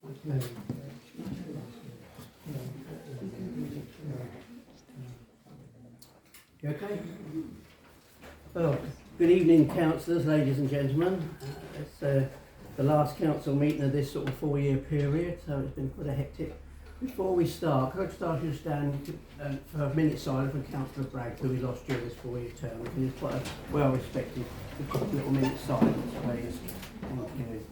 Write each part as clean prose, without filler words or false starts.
Okay. You okay? Well, good evening, councillors, ladies and gentlemen. It's the last council meeting of this sort of 4-year period, so it's been quite a hectic. Before we start, could I just ask you to stand for a minute silent for Councillor Bragg, who we lost during this 4-year term. He's quite a well-respected. A little minute silence, please. Thank you.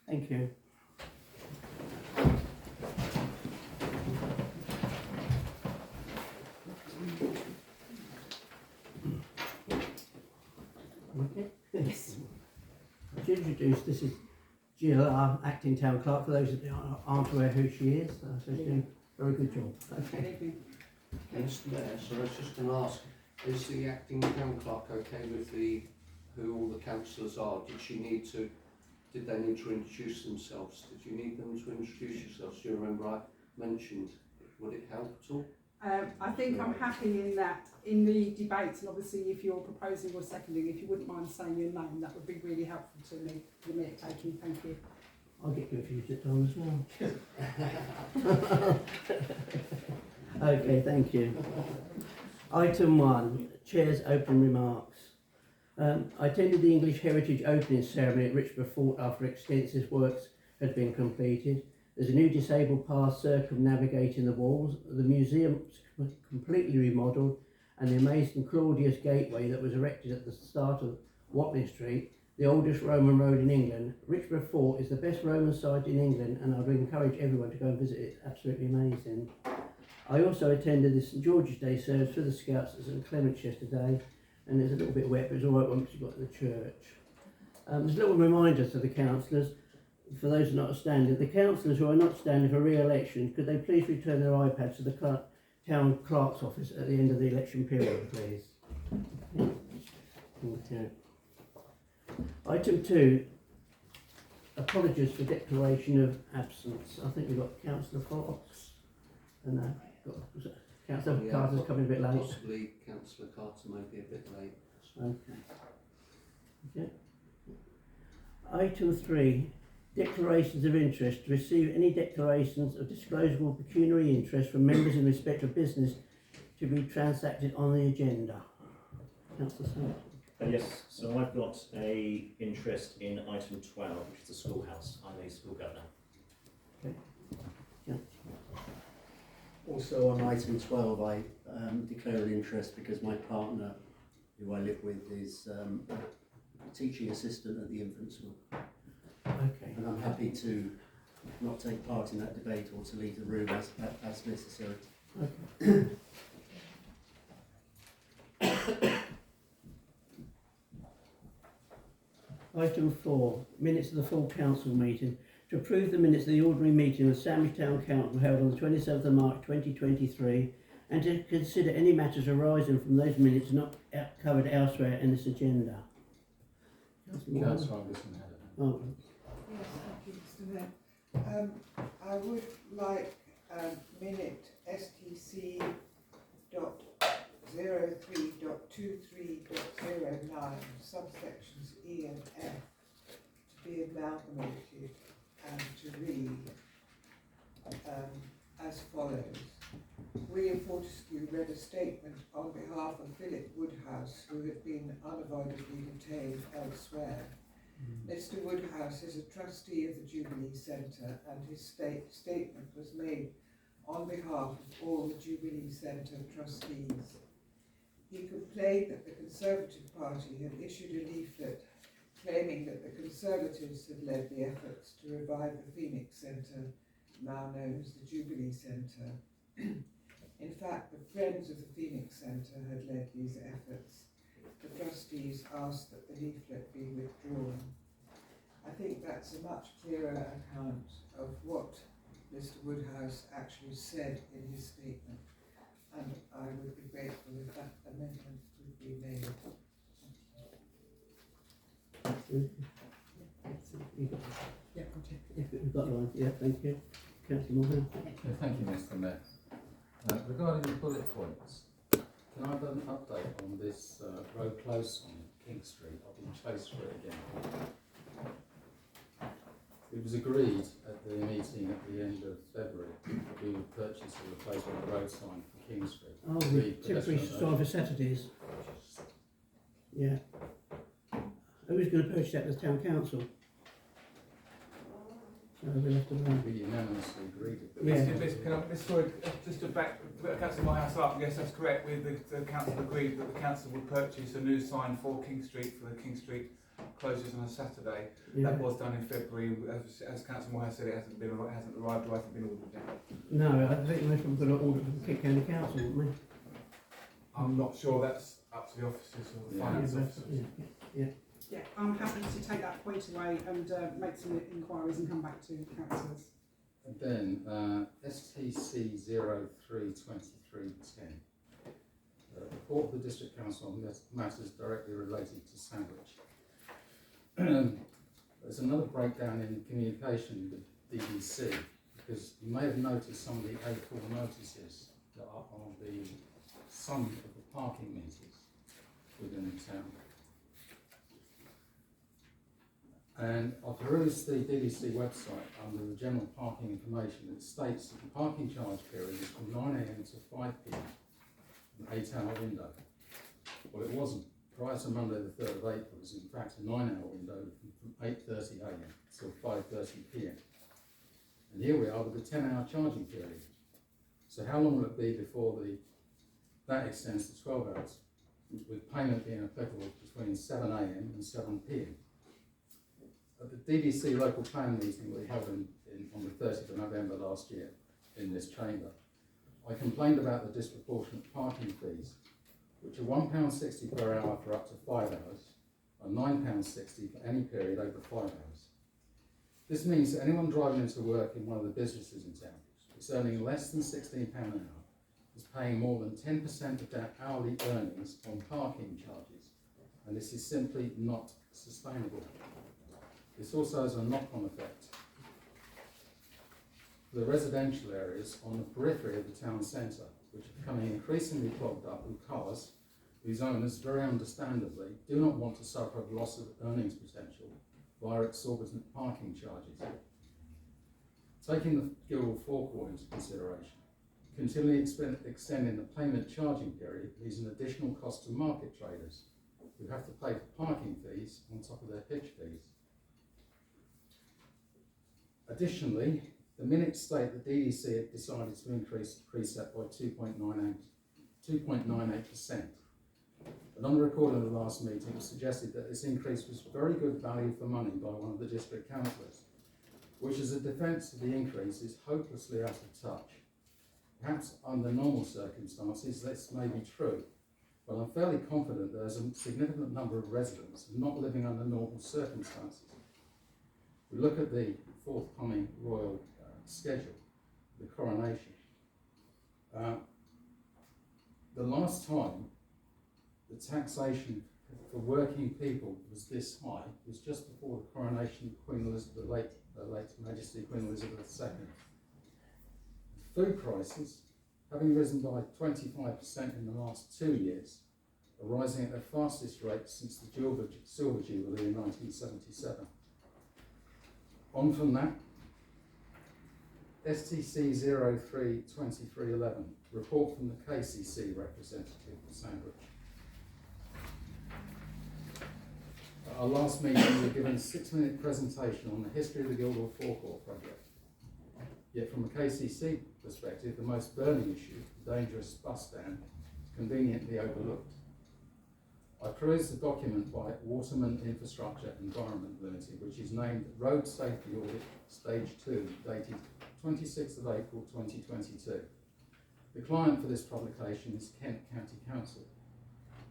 Thank you. Okay. Yes. To introduce, this is Jill, our acting town clerk. For those that aren't aware who she is, so she's doing a very good job. Okay. Yes, Mayor, so I was just going to ask, is the acting town clerk okay with who all the councillors are? Did they need to introduce themselves? Did you need them to introduce yourselves? Do you remember I mentioned, would it help at all? I think I'm happy in that, in the debates, and obviously if you're proposing or seconding, if you wouldn't mind saying your name, that would be really helpful to me, the minute taking. Thank you. I'll get confused at times as well. Okay, thank you. Item 1, Chair's open remarks. I attended the English Heritage opening ceremony at Richborough Fort after extensive works had been completed. There's a new disabled path circumnavigating the walls. The museum's completely remodelled, and the amazing Claudius Gateway that was erected at the start of Watling Street, the oldest Roman road in England. Richborough Fort is the best Roman site in England, and I would encourage everyone to go and visit it. It's absolutely amazing. I also attended the St George's Day service for the Scouts at St Clement's yesterday, and it's a little bit wet, but it's all right once you've got to the church. There's a little reminder to the councillors, for those who are not standing. The councillors who are not standing for re-election, could they please return their iPads to the town clerk's office at the end of the election period, please? Okay. Item 2, apologies for declaration of absence. I think we've got Councillor Fox, and Councillor Carter's coming a bit late. Possibly Councillor Carter may be a bit late. Okay. Item 3, declarations of interest. To receive any declarations of disclosable pecuniary interest from members in respect of business to be transacted on the agenda. Councillor Smith. Yes, so I've got a interest in item 12, which is the schoolhouse. I'm a school governor. Okay. Yeah. Also on item 12, I declare an interest because my partner, who I live with, is a teaching assistant at the infant school. Okay. And I'm happy to not take part in that debate or to leave the room as necessary. Okay. Item 4, minutes of the full council meeting. To approve the minutes of the ordinary meeting of Sandwich Town Council held on the 27th of March 2023, and to consider any matters arising from those minutes not covered elsewhere in this agenda. Councillor Anderson had it. Oh. Yes, thank you, Mr. Mayor. I would like minute STC .03.23.09 subsections E and F to be amalgamated and to read as follows. William Fortescue read a statement on behalf of Philip Woodhouse, who had been unavoidably detained elsewhere. Mr. Woodhouse is a trustee of the Jubilee Centre, and his statement was made on behalf of all the Jubilee Centre trustees. He complained that the Conservative Party had issued a leaflet claiming that the Conservatives had led the efforts to revive the Phoenix Centre, now known as the Jubilee Centre. In fact, the Friends of the Phoenix Centre had led these efforts. The trustees asked that the leaflet be withdrawn. I think that's a much clearer account of what Mr Woodhouse actually said in his statement, and I would be grateful if that amendment would be made. Yeah, gotcha. If we've got one, yeah, thank you. Councillor Morgan. Yeah, thank you, Mr Mayor. Regarding the bullet points, can I have an update on this road close on King Street? I've been chased for it again. It was agreed at the meeting at the end of February that we would purchase a replacement road sign for King Street. Oh, the temporary sign for Saturdays. Yeah. Who was going to purchase that? The town council? So we'll have to run. We unanimously agreed it. Yeah. Just to back Councillor Morehouse up, yes, that's correct. The council agreed that the council would purchase a new sign for King Street for the King Street closes on a Saturday. Yeah. That was done in February. As Councillor Morehouse said, it hasn't arrived or hasn't been ordered yet. No, I think most of them got to order from Kent County Council, haven't we? I'm not sure that's up to the officers or the Yeah. finance Yeah, officers. yeah. Yeah, I'm happy to take that point away and make some inquiries and come back to councillors. And then STC 032310. Report of the District Council on matters directly related to Sandwich. There's another breakdown in communication with DDC, because you may have noticed some of the April notices that are on some of the parking meters within the town. And I've perused the DDC website under the general parking information. It states that the parking charge period is from 9 AM to 5 PM, an 8-hour window. Well, it wasn't. Prior to Monday the 3rd of April, it was in fact a 9-hour window from 8:30 AM till 5:30 PM. And here we are with a 10-hour charging period. So how long will it be before that extends to 12 hours, with payment being applicable between 7 AM and 7 PM? At the DDC local plan meeting we held on the 30th of November last year in this chamber, I complained about the disproportionate parking fees, which are £1.60 per hour for up to 5 hours, and £9.60 for any period over 5 hours. This means that anyone driving into work in one of the businesses in town is earning less than £16 an hour, is paying more than 10% of their hourly earnings on parking charges, and this is simply not sustainable. This also has a knock-on effect for the residential areas on the periphery of the town centre, which are becoming increasingly clogged up with cars whose owners, very understandably, do not want to suffer a loss of earnings potential via exorbitant parking charges. Taking the Guildhall forecourt into consideration, continually extending the payment charging period leaves an additional cost to market traders who have to pay for parking fees on top of their pitch fees. Additionally, the minutes state that DDC had decided to increase the precept by 2.98%. But on the recording of the last meeting, it was suggested that this increase was very good value for money by one of the district councillors, which as a defence of the increase is hopelessly out of touch. Perhaps under normal circumstances this may be true, but I'm fairly confident there's a significant number of residents not living under normal circumstances. We look at the forthcoming royal schedule, the coronation. The last time the taxation for working people was this high was just before the coronation of Queen Elizabeth, the late Majesty Queen Elizabeth II. Food prices, having risen by 25% in the last 2 years, are rising at their fastest rate since the Silver Jubilee in 1977. On from that, STC 032311, report from the KCC representative for Sandwich. At our last meeting, we were given a 6-minute presentation on the history of the Guildhall forecourt project. Yet from a KCC perspective, the most burning issue, the dangerous bus stand, is conveniently overlooked. I perused the document by Waterman Infrastructure Environment Limited, which is named Road Safety Audit Stage 2, dated 26th of April 2022. The client for this publication is Kent County Council.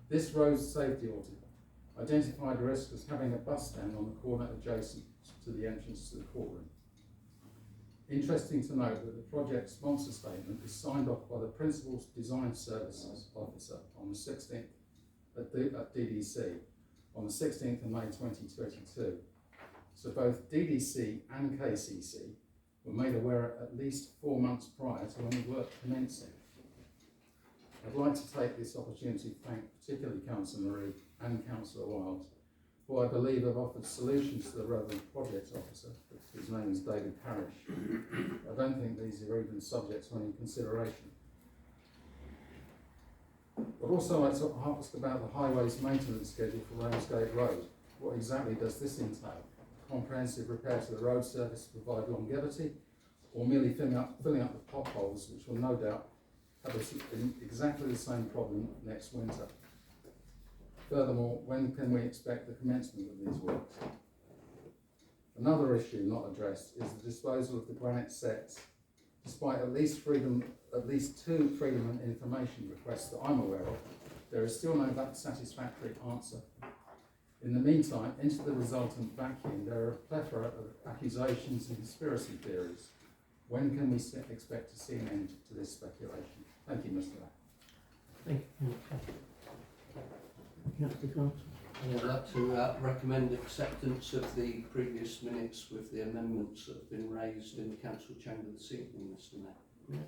This road safety audit identified risks as having a bus stand on the corner adjacent to the entrance to the courtroom. Interesting to note that the project sponsor statement is signed off by the Principal Design Services Officer on the 16th at DDC on the 16th of May 2022. So both DDC and KCC were made aware at least 4 months prior to any work commencing. I'd like to take this opportunity to thank particularly Councillor Marie and Councillor Wilds, who I believe have offered solutions to the relevant project officer, whose name is David Parrish. I don't think these are even subject to any consideration. I'd also like to ask about the highways maintenance schedule for Ramsgate Road. What exactly does this entail? Comprehensive repair to the road surface to provide longevity, or merely filling up the potholes, which will no doubt have exactly the same problem next winter? Furthermore, when can we expect the commencement of these works? Another issue not addressed is the disposal of the granite sets. Despite at least two freedom of information requests that I'm aware of, there is still no satisfactory answer. In the meantime, into the resultant vacuum, there are a plethora of accusations and conspiracy theories. When can we expect to see an end to this speculation? Thank you, Mr. Mayor. Thank you, Councillor Carter. I'd like to recommend acceptance of the previous minutes with the amendments that have been raised in the council chamber this evening, Mr. Mayor.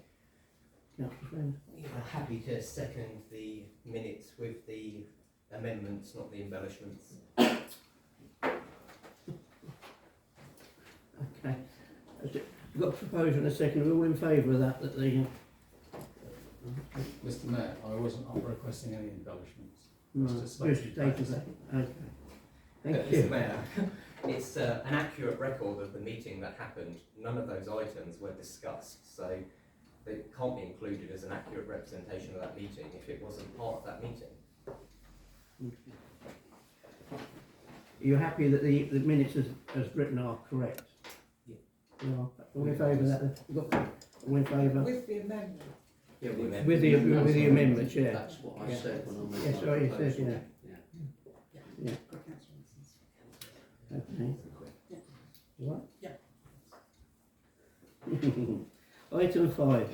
Councillor Friend. Yeah, happy to second the minutes with the amendments, not the embellishments. Okay. We've got a proposal and a second. We're all in favour of that, Mr. Mayor, I wasn't requesting any embellishments. Right, Just just stated stated facts. that. Okay. Thank Mr. you. Mayor, it's an accurate record of the meeting that happened. None of those items were discussed, so they can't be included as an accurate representation of that meeting if it wasn't part of that meeting. Are you happy that the minutes as written are correct? Yeah. You are? All in favour of that? You've got all in favour? With the amendment. Yeah, With the amendments, yeah. That's what I Yeah. said when I made Yes, my sorry, you said, proposal. yeah. Yeah. Okay. What? Yeah. Item 5,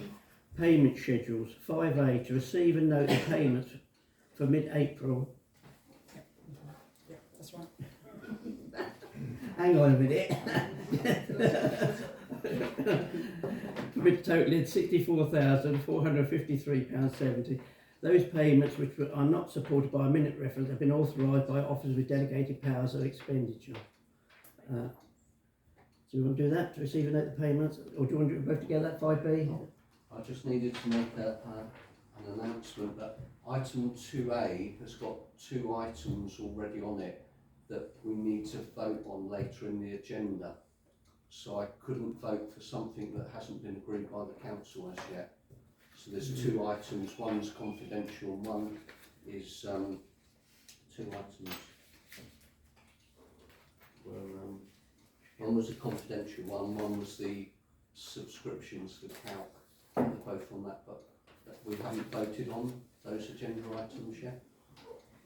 payment schedules. 5A, to receive and note the payments for mid-April. Yeah, that's right. Hang on a minute. With totaling £64,453.70. Those payments which are not supported by a minute reference have been authorised by officers with delegated powers of expenditure. Do you want to do that, to receive and note the payments, or do you want to do both together, that 5B? I just needed to make an announcement that item 2A has got 2 items already on it that we need to vote on later in the agenda. So I couldn't vote for something that hasn't been agreed by the council as yet. So there's 2 items, one's confidential, one is 2 items. One was a confidential one was the subscriptions for CALC. They're both on that, but we haven't voted on those agenda items yet.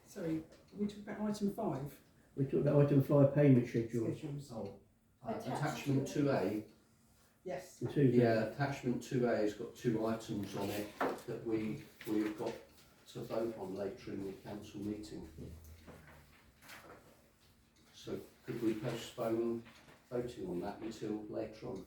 Sorry, we talked about item 5. We talked about item 5, payment schedules. Schedules. Attachment 2A. Yes. The two Yeah, attachment 2A has got 2 items on it that we've got to vote on later in the council meeting. So could we postpone voting on that until later on?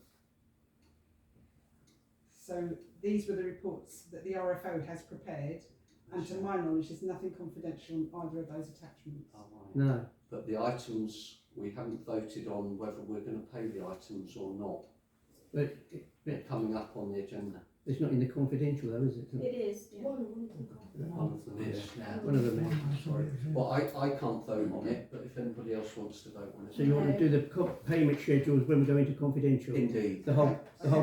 So these were the reports that the RFO has prepared, and to my knowledge, there's nothing confidential on either of those attachments. Oh, right. No. But the items, we haven't voted on whether we're going to pay the items or not. But They're coming up on the agenda. it's not in the confidential though, is it? It is, yeah. One of them is. Yeah. One of them is. Sorry. Well, I can't vote on it, but if anybody else wants to vote on it. So you want to do the payment schedules when we go into confidential? Indeed. The whole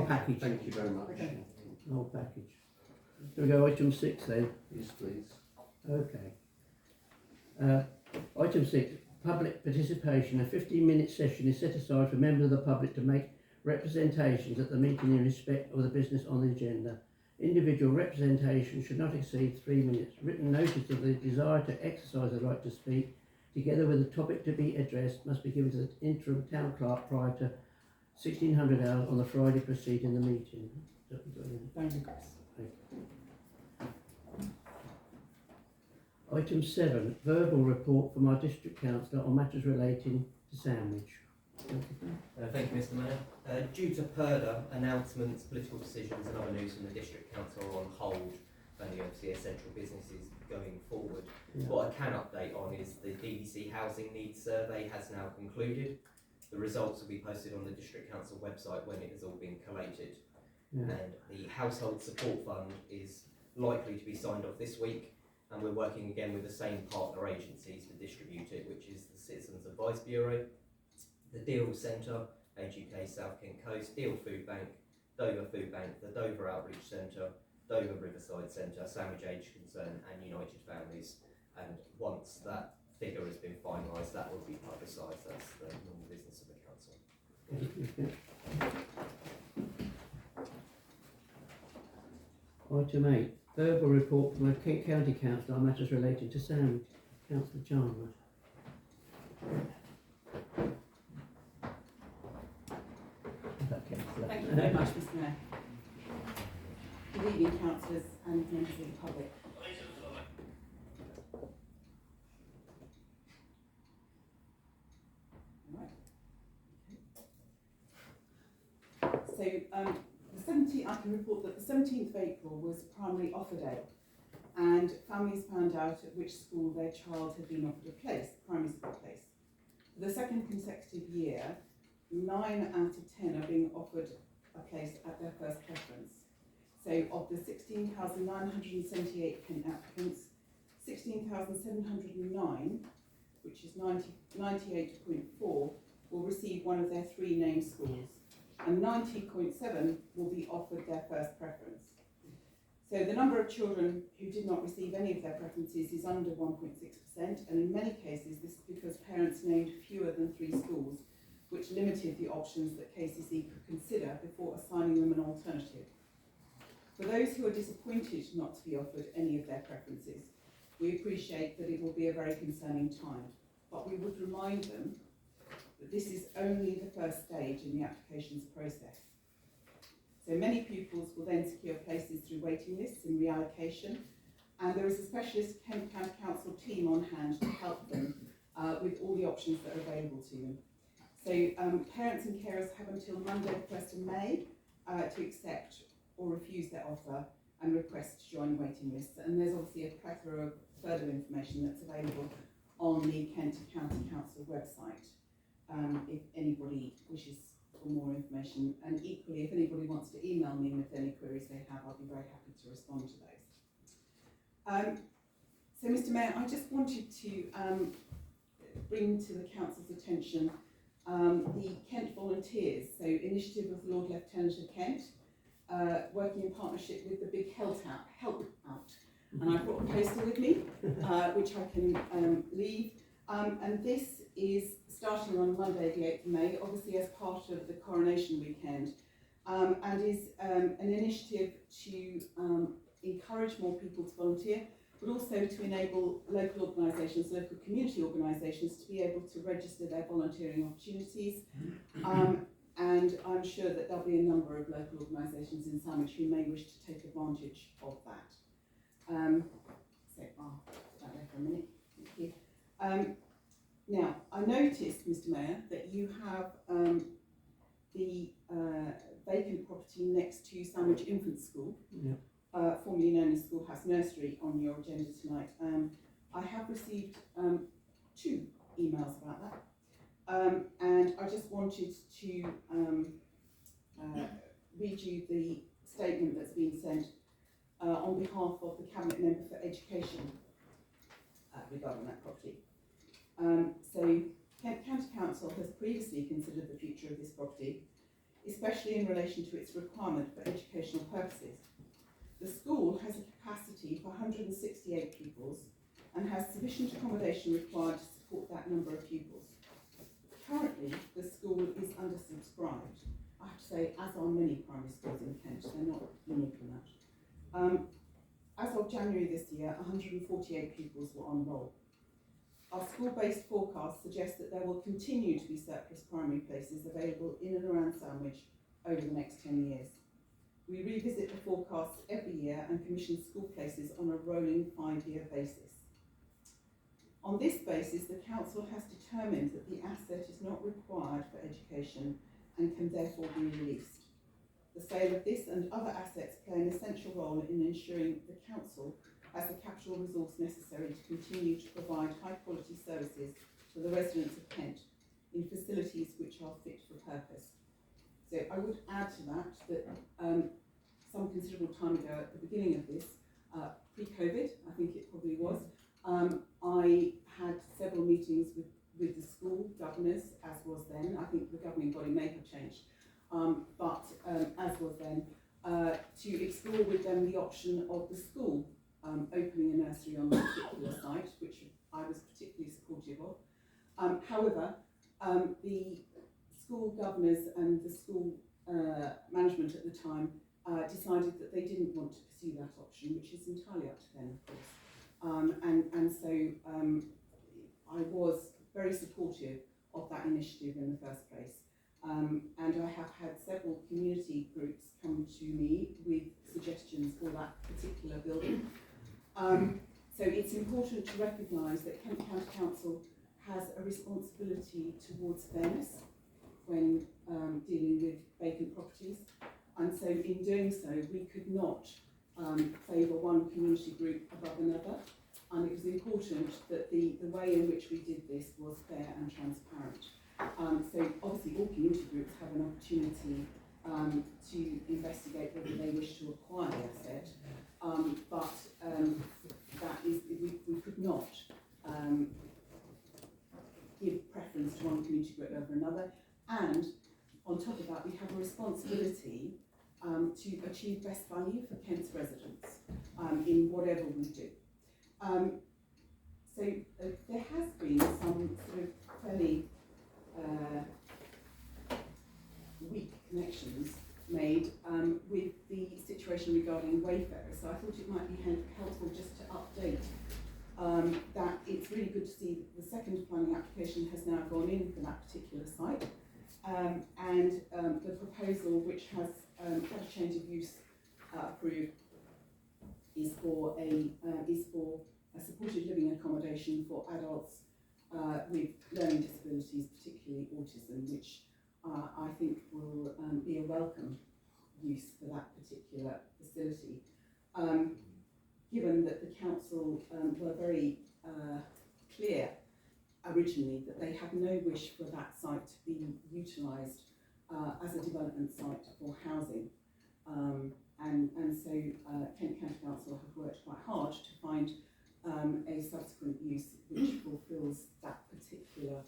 package? Thank you very much. Okay. The whole package. Do we go item 6 then? Yes, please. Okay. Item 6, public participation. A 15-minute session is set aside for members of the public to make representations at the meeting in respect of the business on the agenda. Individual representation should not exceed 3 minutes. Written notice of the desire to exercise the right to speak together with the topic to be addressed, must be given to the interim town clerk prior to 1600 hours on the Friday preceding the meeting. Don't regress. Item 7, verbal report from our district councillor on matters relating to Sandwich. Thank you, Mr. Mayor. Due to PERDA, announcements, political decisions and other news from the District Council are on hold, only obviously essential businesses going forward. Yeah. What I can update on is the DVC Housing Needs Survey has now concluded. The results will be posted on the District Council website when it has all been collated. Yeah. And the Household Support Fund is likely to be signed off this week, and we're working again with the same partner agencies to distribute it, which is the Citizens Advice Bureau, the Deal Centre, Age UK South Kent Coast, Deal Food Bank, Dover Food Bank, the Dover Outreach Centre, Dover Riverside Centre, Sandwich Age Concern and United Families. And once that figure has been finalised, that will be publicised. That's the normal business of the council. Item 8, verbal report from a Kent County Council on matters relating to Sandwich. Councillor Chandler. Thank you very much, Mr. Mayor. Good evening, councillors and members of the public. So, I can report that the 17th of April was primary offer day, and families found out at which school their child had been offered a place, primary school place. For the second consecutive year, 9 out of 10 are being offered a place at their first preference. So of the 16,978 Kent applicants, 16,709, which is 98.4, will receive one of their 3 named schools, and 90.7 will be offered their first preference. So the number of children who did not receive any of their preferences is under 1.6%, and in many cases this is because parents named fewer than 3 schools, which limited the options that KCC could consider before assigning them an alternative. For those who are disappointed not to be offered any of their preferences, we appreciate that it will be a very concerning time, but we would remind them that this is only the first stage in the applications process. So many pupils will then secure places through waiting lists and reallocation, and there is a specialist Kent County Council team on hand to help them with all the options that are available to them. So parents and carers have until Monday the 1st of May to accept or refuse their offer and request to join waiting lists. And there's obviously a plethora of further information that's available on the Kent County Council website if anybody wishes for more information. And equally, if anybody wants to email me with any queries they have, I'll be very happy to respond to those. So Mr. Mayor, I just wanted to bring to the Council's attention the Kent Volunteers, so initiative of the Lord Lieutenant of Kent, working in partnership with the Big Help Out. And I've got a poster with me, which I can leave. And this is starting on Monday the 8th of May, obviously as part of the coronation weekend, and is an initiative to encourage more people to volunteer, but also to enable local organisations, local community organisations to be able to register their volunteering opportunities. And I'm sure that there'll be a number of local organisations in Sandwich who may wish to take advantage of that. So I'll put that there for a minute. Thank you. Now, I noticed, Mr. Mayor, that you have the vacant property next to Sandwich Infant School. Yeah. Formerly known as Schoolhouse Nursery, on your agenda tonight. I have received 2 emails about that, and I just wanted to read you the statement that's been sent on behalf of the Cabinet Member for Education regarding that property. So Kent County Council has previously considered the future of this property, especially in relation to its requirement for educational purposes. The school has a capacity for 168 pupils and has sufficient accommodation required to support that number of pupils. Currently, the school is undersubscribed. I have to say, as are many primary schools in Kent, they're not unique in that. As of January this year, 148 pupils were on roll. our school-based forecasts suggest that there will continue to be surplus primary places available in and around Sandwich over the next 10 years. We revisit the forecasts every year and commission school places on a rolling 5-year basis. On this basis, the council has determined that the asset is not required for education and can therefore be released. The sale of this and other assets play an essential role in ensuring the council has the capital resource necessary to continue to provide high quality services to the residents of Kent in facilities which are fit for purpose. So I would add to that some considerable time ago at the beginning of this, pre-COVID, I think it probably was, I had several meetings with the school governors, as was then. I think the governing body may have changed, but as was then, to explore with them the option of the school opening a nursery on that particular site, which I was particularly supportive of. However, the school governors and the school management at the time decided that they didn't want to pursue that option, which is entirely up to them, of course. And so I was very supportive of that initiative in the first place. And I have had several community groups come to me with suggestions for that particular building. So it's important to recognise that Kent County Council has a responsibility towards fairness when dealing with vacant properties. And so in doing so, we could not favour one community group above another. And it was important that the way in which we did this was fair and transparent. So obviously all community groups have an opportunity to investigate whether they wish to acquire the asset, but that is, we could not give preference to one community group over another. And on top of that, we have a responsibility to achieve best value for Kent's residents in whatever we do. So there has been some sort of fairly weak connections made with the situation regarding wayfarers. So I thought it might be helpful just to update that it's really good to see that the second planning application has now gone in for that particular site. And the proposal, which has had a change of use approved, is for a supported living accommodation for adults with learning disabilities, particularly autism, which I think will be a welcome use for that particular facility. Given that the council were very clear originally that they had no wish for that site to be utilised as a development site for housing. And so Kent County Council have worked quite hard to find a subsequent use which fulfils that particular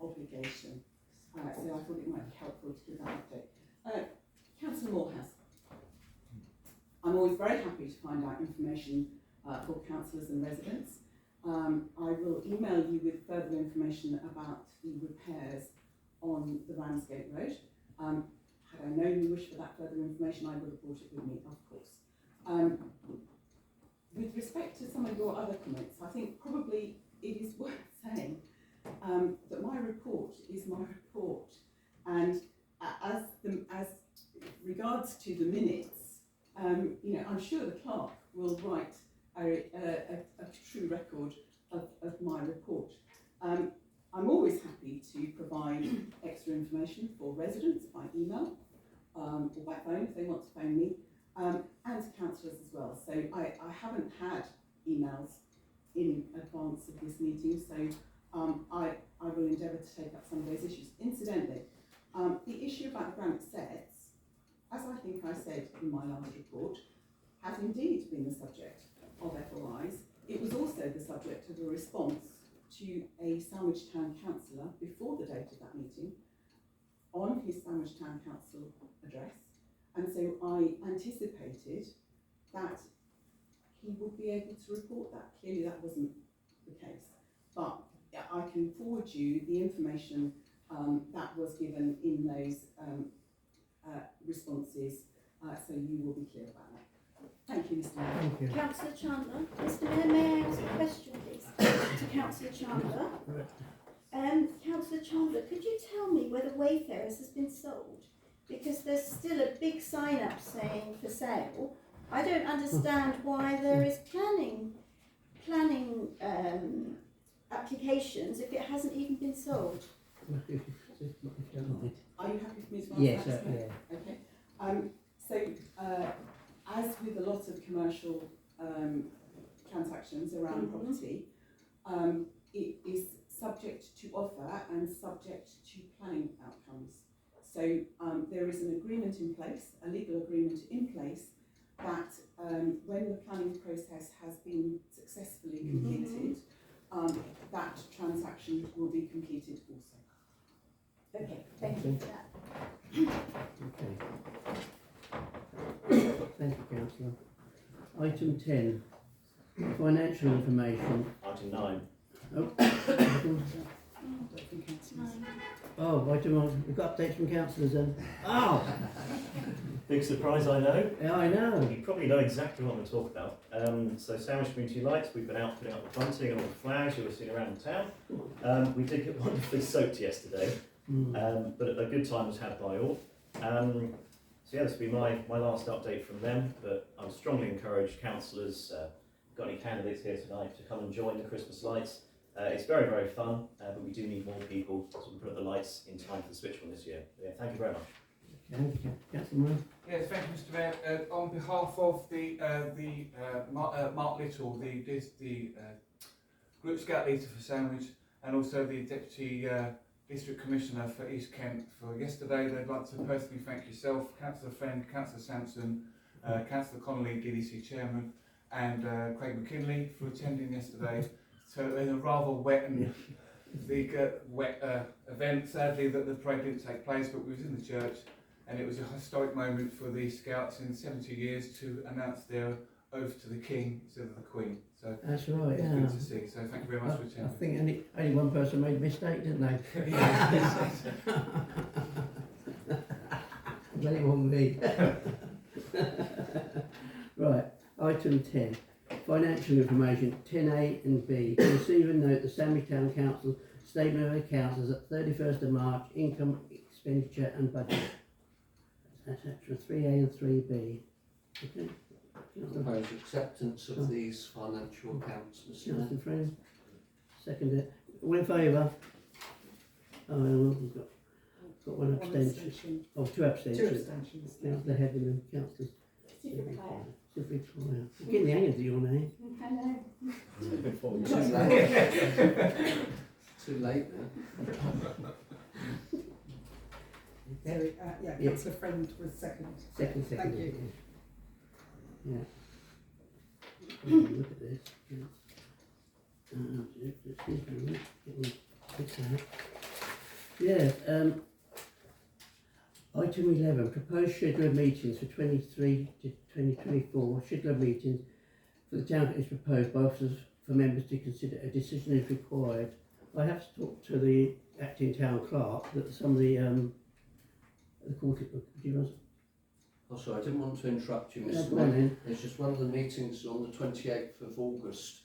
obligation. So I thought it might be helpful to give that update. Councillor Morehouse. I'm always very happy to find out information for councillors and residents. I will email you with further information about the repairs on the Ramsgate Road. Had I known you wished for that further information, I would have brought it with me, of course. With respect to some of your other comments, I think probably it is worth saying that my report is my report, and as regards to the minutes, you know, I'm sure the clerk will write a true record of my report. I'm always happy to provide extra information for residents by email or by phone if they want to phone me, and to councillors as well. So I haven't had emails in advance of this meeting, so I will endeavour to take up some of those issues. Incidentally, the issue about the granite sets, as I think I said in my last report, has indeed been the subject of FOIs. It was also the subject of a response to a Sandwich Town councillor before the date of that meeting on his Sandwich Town Council address, and so I anticipated that he would be able to report that. Clearly that wasn't the case, but I can forward you the information that was given in those responses, so you will be clear about that. Thank you, Mr. Mayor. Thank you. Councillor Chandler. Mr Mayor, may I ask a question, please? To Councillor Chandler. Councillor Chandler, could you tell me whether Wayfarers has been sold? Because there's still a big sign up saying for sale. I don't understand why there is planning applications if it hasn't even been sold. Are you happy for me to answer Yes, that? yeah. Okay. As with a lot of commercial transactions around property, it is subject to offer and subject to planning outcomes. So there is an agreement in place, a legal agreement in place, that when the planning process has been successfully completed, that transaction will be completed also. Okay, thank you for that. Okay. Thank you, Councillor. Item 10, financial information. Item 9. Oh, oh, item 1. We've got updates from councillors then. Oh! Big surprise, I know. Yeah, I know. You probably know exactly what I'm going to talk about. So Sandwich Community Lights, we've been out putting up the bunting and all the flags you were seeing around town. We did get wonderfully soaked yesterday, but a good time was had by all. So yeah, this will be my last update from them, but I would strongly encourage councillors, got any candidates here tonight, to come and join the Christmas lights. It's very, very fun, but we do need more people to put up the lights in time for the switch one this year. Yeah, thank you very much. Thank you. Councillor Moore. Yes, thank you, Mr. Mayor. On behalf of the Mark Little, the Group Scout Leader for Sandwich, and also the Deputy District Commissioner for East Kent for yesterday, they'd like to personally thank yourself, Councillor Friend, Councillor Sampson, Councillor Connolly, DDC Chairman, and Craig McKinley for attending yesterday. So in a rather wet and event, sadly, that the parade didn't take place, but we was in the church, and it was a historic moment for the Scouts in 70 years to announce their oath to the King instead of the Queen. So That's right, it's yeah. good to see. So thank you very much for I attending. think only one person made a mistake, didn't they? Well, it wasn't me. Right, item 10. Financial information, 10A and B. Receive and note the Sandwich Town Council statement of accounts as at 31st of March, income, expenditure and budget. That's extra 3A and 3B. Okay. Propose acceptance of these financial accounts, Mr. Mayor. Councillor Friend, second it. All in favour? Oh, we've got one abstention. Oh, two abstentions. Two abstentions. Councillor Headman and Councillor Different player. I'm getting the hang of your name. Hello. Too late now. Sorry, yeah, Councillor Friend was second. Second. Thank you. Yeah. Look at this. Yeah. Item 11, proposed schedule of meetings for 23 to 2024. Schedule of meetings for the town is proposed by officers for members to consider a decision is required. I have to talk to the acting town clerk that some of the court. Oh, sorry, I didn't want to interrupt you, Yeah, Mr. go on Mayor. then. It's just one of the meetings on the 28th of August,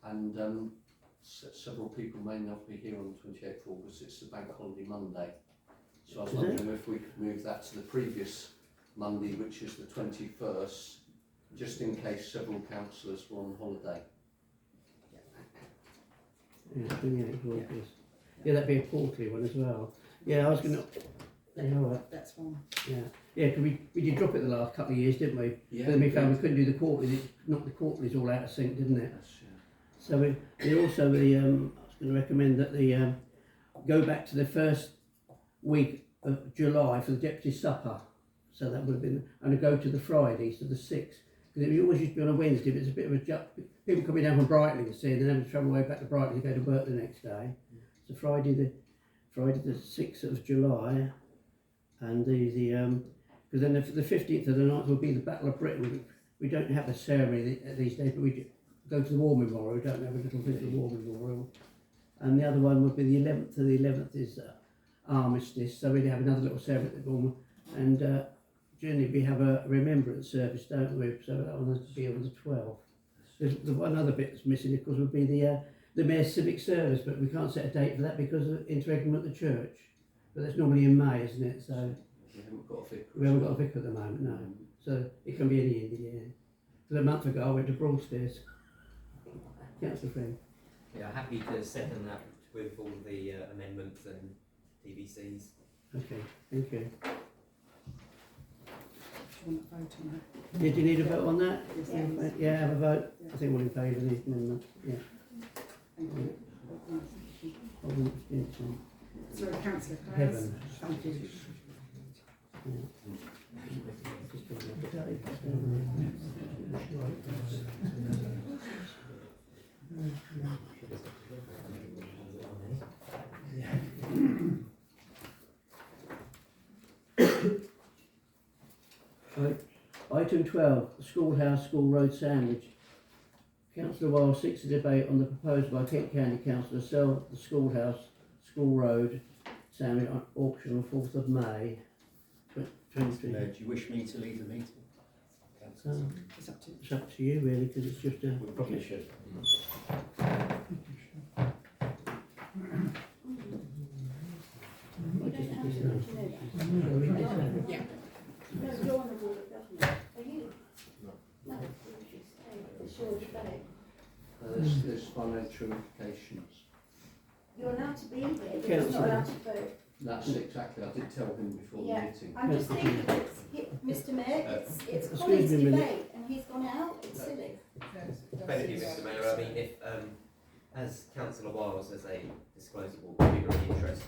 and several people may not be here on the 28th of August. It's the bank holiday Monday. So I was wondering if we could move that to the previous Monday, which is the 21st, just in case several councillors were on holiday. Yeah, 28th of August. Yeah, that'd be a quarterly one as well. Yeah, I was going to. That's fine. Yeah, because we did drop it the last couple of years, didn't we? Yeah. But then we found we couldn't do the quarterlies. It knocked the quarterlies all out of sync, didn't it? Yes, yeah. So we also I was going to recommend that the go back to the first week of July for the deputy supper. So that would have been, and go to the Friday, so the 6th. Because it always used to be on a Wednesday, but it's a bit of a people coming down from Brighton, you see, and then having to travel way back to Brighton to go to work the next day. So Friday the 6th of July, and because then the 15th of the night will be the Battle of Britain. We don't have a ceremony these days, but we go to the War Memorial. We don't have a little visit to the War Memorial. And the other one would be the 11th. So the 11th is armistice, so we'd have another little ceremony at the War Memorial. And generally we have a remembrance service, don't we? So that one has to be on the 12th. There's the one other bit that's missing, of course, would be the the Mayor's civic service, but we can't set a date for that because of interregnum at the church. But that's normally in May, isn't it? So We haven't got a vicar. we haven't got a vicar at the moment, no. So it can be any end of the year. Because a month ago I went to Broadstairs. Councillor Friend. Yeah, happy to second that with all the amendments and TBCs. Okay, thank you. Do you want to vote on that? Did you need a vote on that? Yes, Yeah. please. Yeah, have a vote. I think we're in favour of the amendment. Yeah. Thank you. I wouldn't abstain. Sorry, councillor Clares. Heaven. Thank you. Just talking about the date. Right. Item 12, Schoolhouse School Road Sandwich. Councillor Wiles seeks a debate on the proposal by Kent County Council to sell the Schoolhouse School Road Sandwich on auction on 4th of May 2023. Do you wish me to lead the meeting? It's up to you. It's up to you really, because it's just a... We probably should. You don't have to, do you know that? Yeah. No, you're on the board of government. Are you? No, you should stay. It's your debate. There's financial implications. You're allowed to be here, but you're not allowed to vote. That's exactly, I did tell him before the Yeah. meeting. I'm just thinking, Mr Mayor, it's Excuse Colin's me a minute. debate and he's gone out, it's silly. Thank you, Mr Mayor. I mean, if, as Councillor Wiles has a disclosable figure of interest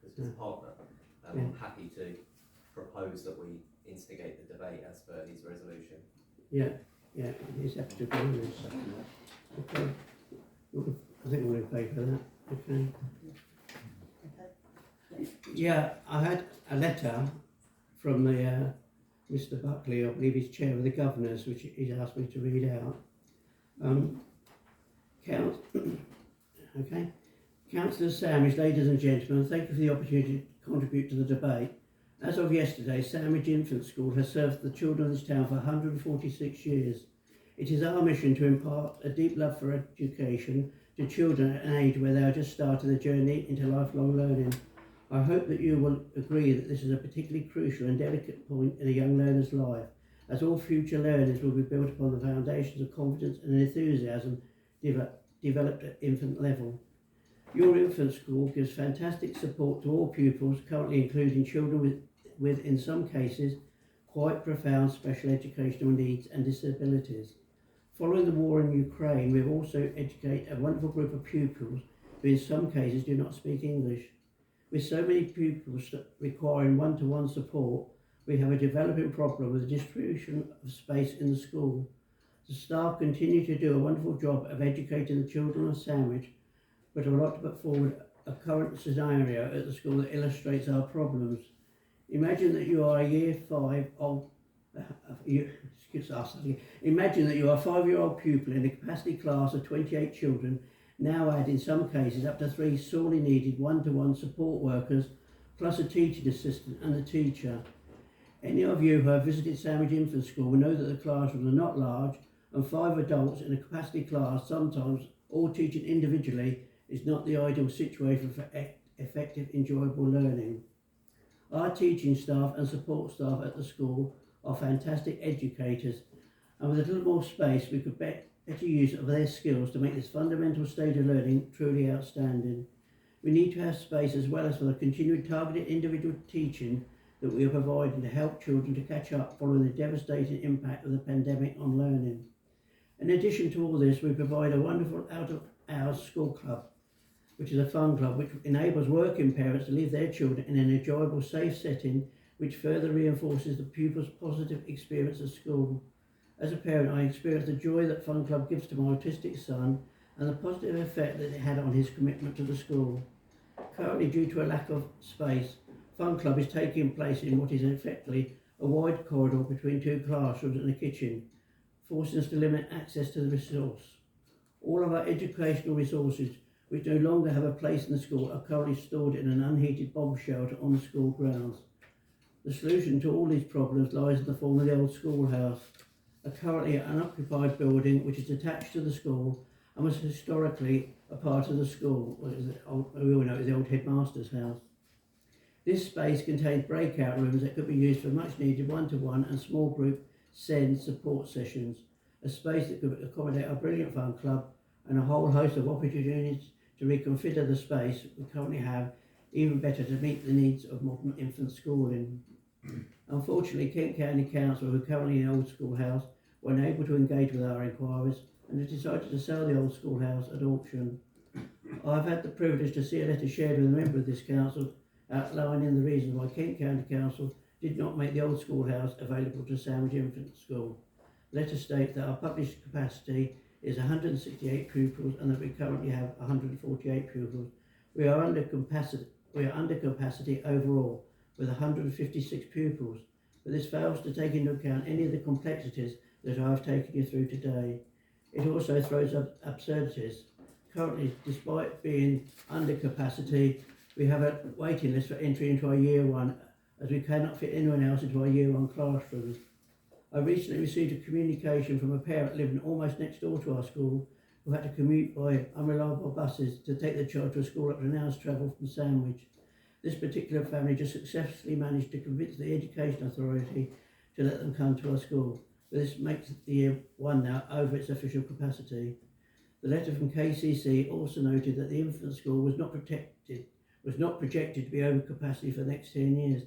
as his partner, I'm happy to propose that we instigate the debate as per his resolution. Yeah, it's happy to agree with this. Okay. I think we're in favour of that. Okay. Yeah, I had a letter from the Mr Buckley, I believe he's chair of the governors, which he's asked me to read out. Okay. Councillor Sandwich, ladies and gentlemen, thank you for the opportunity to contribute to the debate. As of yesterday, Sandwich Infant School has served the children of this town for 146 years. It is our mission to impart a deep love for education to children at an age where they are just starting the journey into lifelong learning. I hope that you will agree that this is a particularly crucial and delicate point in a young learner's life, as all future learners will be built upon the foundations of confidence and enthusiasm developed at infant level. Your infant school gives fantastic support to all pupils, currently including children with in some cases, quite profound special educational needs and disabilities. Following the war in Ukraine, we have also educated a wonderful group of pupils who in some cases do not speak English. With so many pupils requiring one-to-one support, we have a developing problem with the distribution of space in the school. The staff continue to do a wonderful job of educating the children of Sandwich, but I would like to put forward a current scenario at the school that illustrates our problems. Imagine that you are a year 5 old. Imagine that you are a 5-year-old pupil in a capacity class of 28 children. Now add in some cases up to 3 sorely needed one-to-one support workers, plus a teaching assistant and the teacher. Any of you who have visited Sandwich Infant School will know that the classrooms are not large, and 5 adults in a capacity class, sometimes all teaching individually, is not the ideal situation for effective, enjoyable learning. Our teaching staff and support staff at the school are fantastic educators, and with a little more space we could better use of their skills to make this fundamental stage of learning truly outstanding. We need to have space as well as for the continued targeted individual teaching that we are providing to help children to catch up following the devastating impact of the pandemic on learning. In addition to all this, we provide a wonderful out-of-hours school club, which is a fun club which enables working parents to leave their children in an enjoyable, safe setting, which further reinforces the pupil's positive experience at school. As a parent, I experienced the joy that Fun Club gives to my autistic son and the positive effect that it had on his commitment to the school. Currently, due to a lack of space, Fun Club is taking place in what is effectively a wide corridor between 2 classrooms and a kitchen, forcing us to limit access to the resource. All of our educational resources, which no longer have a place in the school, are currently stored in an unheated bomb shelter on the school grounds. The solution to all these problems lies in the form of the old schoolhouse, a currently unoccupied building which is attached to the school and was historically a part of the school. We all know it was the old headmaster's house. This space contained breakout rooms that could be used for much needed one-to-one and small group SEND support sessions, a space that could accommodate our brilliant fun club and a whole host of opportunities to reconfigure the space we currently have even better to meet the needs of modern infant schooling. Unfortunately, Kent County Council, who are currently in the old schoolhouse, were unable to engage with our inquiries and have decided to sell the old schoolhouse at auction. I've had the privilege to see a letter shared with a member of this council outlining the reasons why Kent County Council did not make the old schoolhouse available to Sandwich Infant School. The letter states that our published capacity is 168 pupils and that we currently have 148 pupils. We are under capacity overall with 156 pupils, but this fails to take into account any of the complexities that I have taken you through today. It also throws up absurdities. Currently, despite being under capacity, we have a waiting list for entry into our year one, as we cannot fit anyone else into our year one classrooms. I recently received a communication from a parent living almost next door to our school who had to commute by unreliable buses to take their child to a school up to an hour's travel from Sandwich. This particular family just successfully managed to convince the Education Authority to let them come to our school. But this makes the year one now over its official capacity. The letter from KCC also noted that the infant school was not projected to be over capacity for the next 10 years.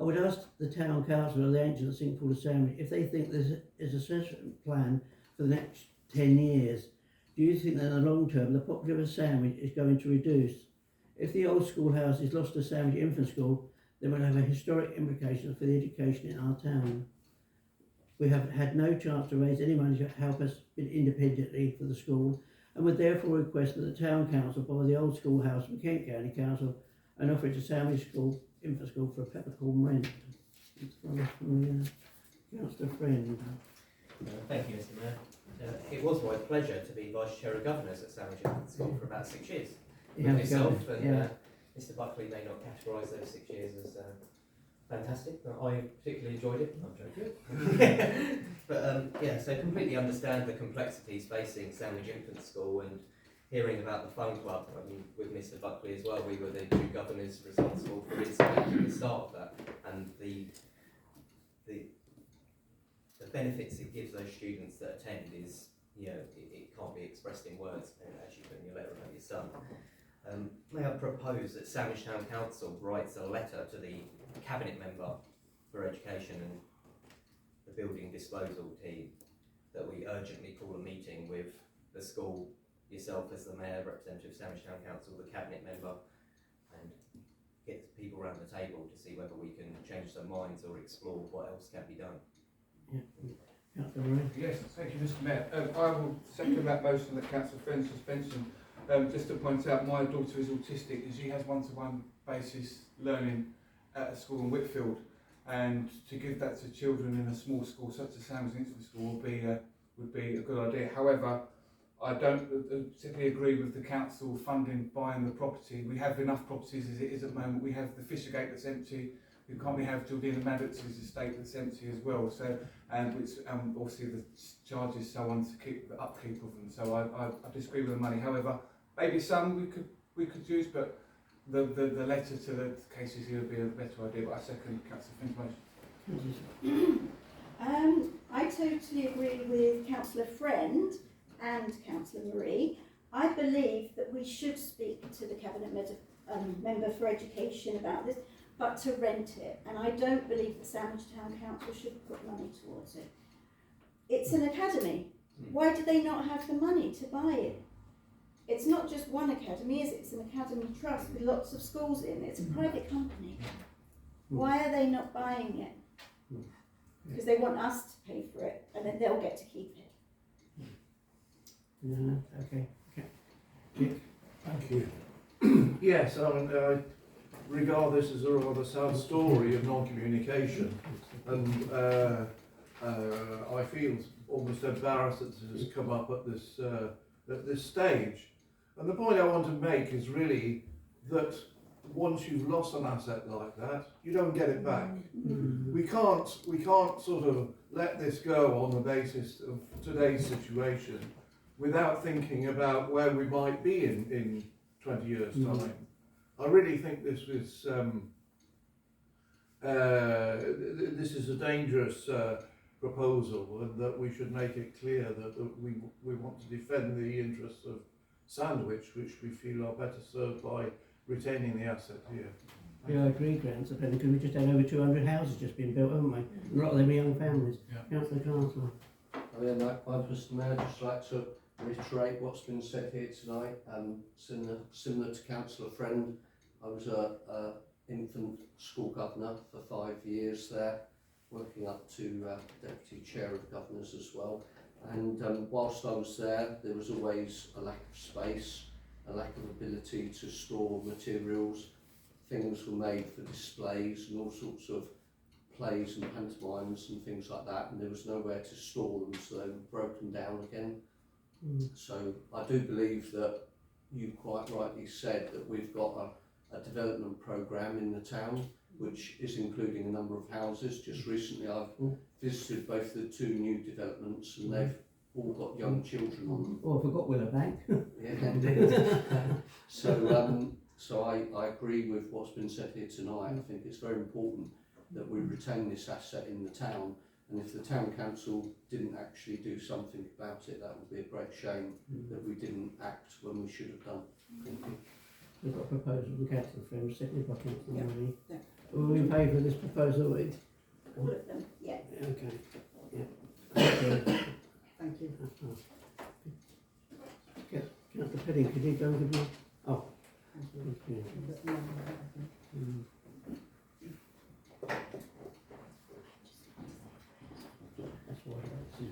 I would ask the town council or the ancient St Paul Assembly if they think there is a certain plan for the next 10 years. Do you think that in the long term the population of Sandwich is going to reduce? If the old schoolhouse is lost to Sandwich Infant School, then we'll have a historic implication for the education in our town. We have had no chance to raise any money to help us independently for the school, and would therefore request that the town council buy the old schoolhouse from Kent County Council and offer it to Sandwich Infant School for a peppercorn rent. It's from Councillor Friend. Thank you, Mr. Mayor. It was my pleasure to be Vice Chair of Governors at Sandwich Infant School for about 6 years. With yourself, and Mr. Buckley may not categorise those 6 years as fantastic, but I particularly enjoyed it. I'm joking. But so completely understand the complexities facing Sandwich Infant School, and hearing about the fun club. I mean, with Mr. Buckley as well, we were the two governors responsible for instigating the start of that, and the benefits it gives those students that attend is, it can't be expressed in words, as you put in your letter about your son. May I propose that Sandwich Town Council writes a letter to the Cabinet Member for Education and the Building Disposal team that we urgently call a meeting with the school, yourself as the Mayor, representative of Sandwich Town Council, the Cabinet Member, and get people around the table to see whether we can change their minds or explore what else can be done. Yes, thank you, Mr. Mayor. I will second that motion that Councillor Friend suspension. Just to point out, my daughter is autistic and she has one-to-one basis learning at a school in Whitfield, and to give that to children in a small school such as Sandwich Infant School would be a good idea. However, I don't particularly agree with the council funding buying the property. We have enough properties as it is at the moment. We have the Fishergate that's empty. We currently have Georgina Maddox's estate that's empty as well. So, and which obviously the charges so on to keep the upkeep of them. So I disagree with the money. However, maybe some we could use, but the letter to the KCC would be a better idea. But I second Councillor Finn's motion. I totally agree with Councillor Friend and Councillor Marie. I believe that we should speak to the Cabinet Member for Education about this, but to rent it. And I don't believe the Sandwich Town Council should put money towards it. It's an academy. Why do they not have the money to buy it? It's not just one academy, is it? It's an academy trust with lots of schools in it. It's a private company. Why are they not buying it? Because they want us to pay for it, and then they'll get to keep it. Okay. Thank you. Yes, I regard this as a rather sad story of non-communication, and I feel almost embarrassed that it has come up at this stage. And the point I want to make is really that once you've lost an asset like that, you don't get it back. We can't sort of let this go on the basis of today's situation. without thinking about where we might be in 20 years' time. I really think this is a dangerous proposal, and that we should make it clear that we want to defend the interests of Sandwich, which we feel are better served by retaining the asset here. Yeah, I agree, Grant, because we just had over 200 houses just being built, haven't we? And a lot of them are young families. Councillor Chancellor. Mr Mayor, I'd just like to reiterate what's been said here tonight. Similar to Councillor Friend, I was a infant school governor for 5 years there, working up to deputy chair of governors as well. And whilst I was there was always a lack of space, a lack of ability to store materials. Things were made for displays and all sorts of plays and pantomimes and things like that, and there was nowhere to store them, so they were broken down again. So I do believe that you quite rightly said that we've got a development programme in the town, which is including a number of houses. Just recently I've visited both the 2 new developments, and they've all got young children on them. Oh, I forgot Willowbank. Yeah, indeed. So I agree with what's been said here tonight. I think it's very important that we retain this asset in the town, and if the town council didn't actually do something about it, that would be a great shame that we didn't act when we should have done. Thank you. We've got a proposal from Councillor Friend, seconded by Councillor Murray. Yeah. Are we in favour of this proposal? All of them, yes. Okay. Yeah. Thank you. Thank you. Councillor Pedding, could you go and give me? Oh. Thank you. That's why I like to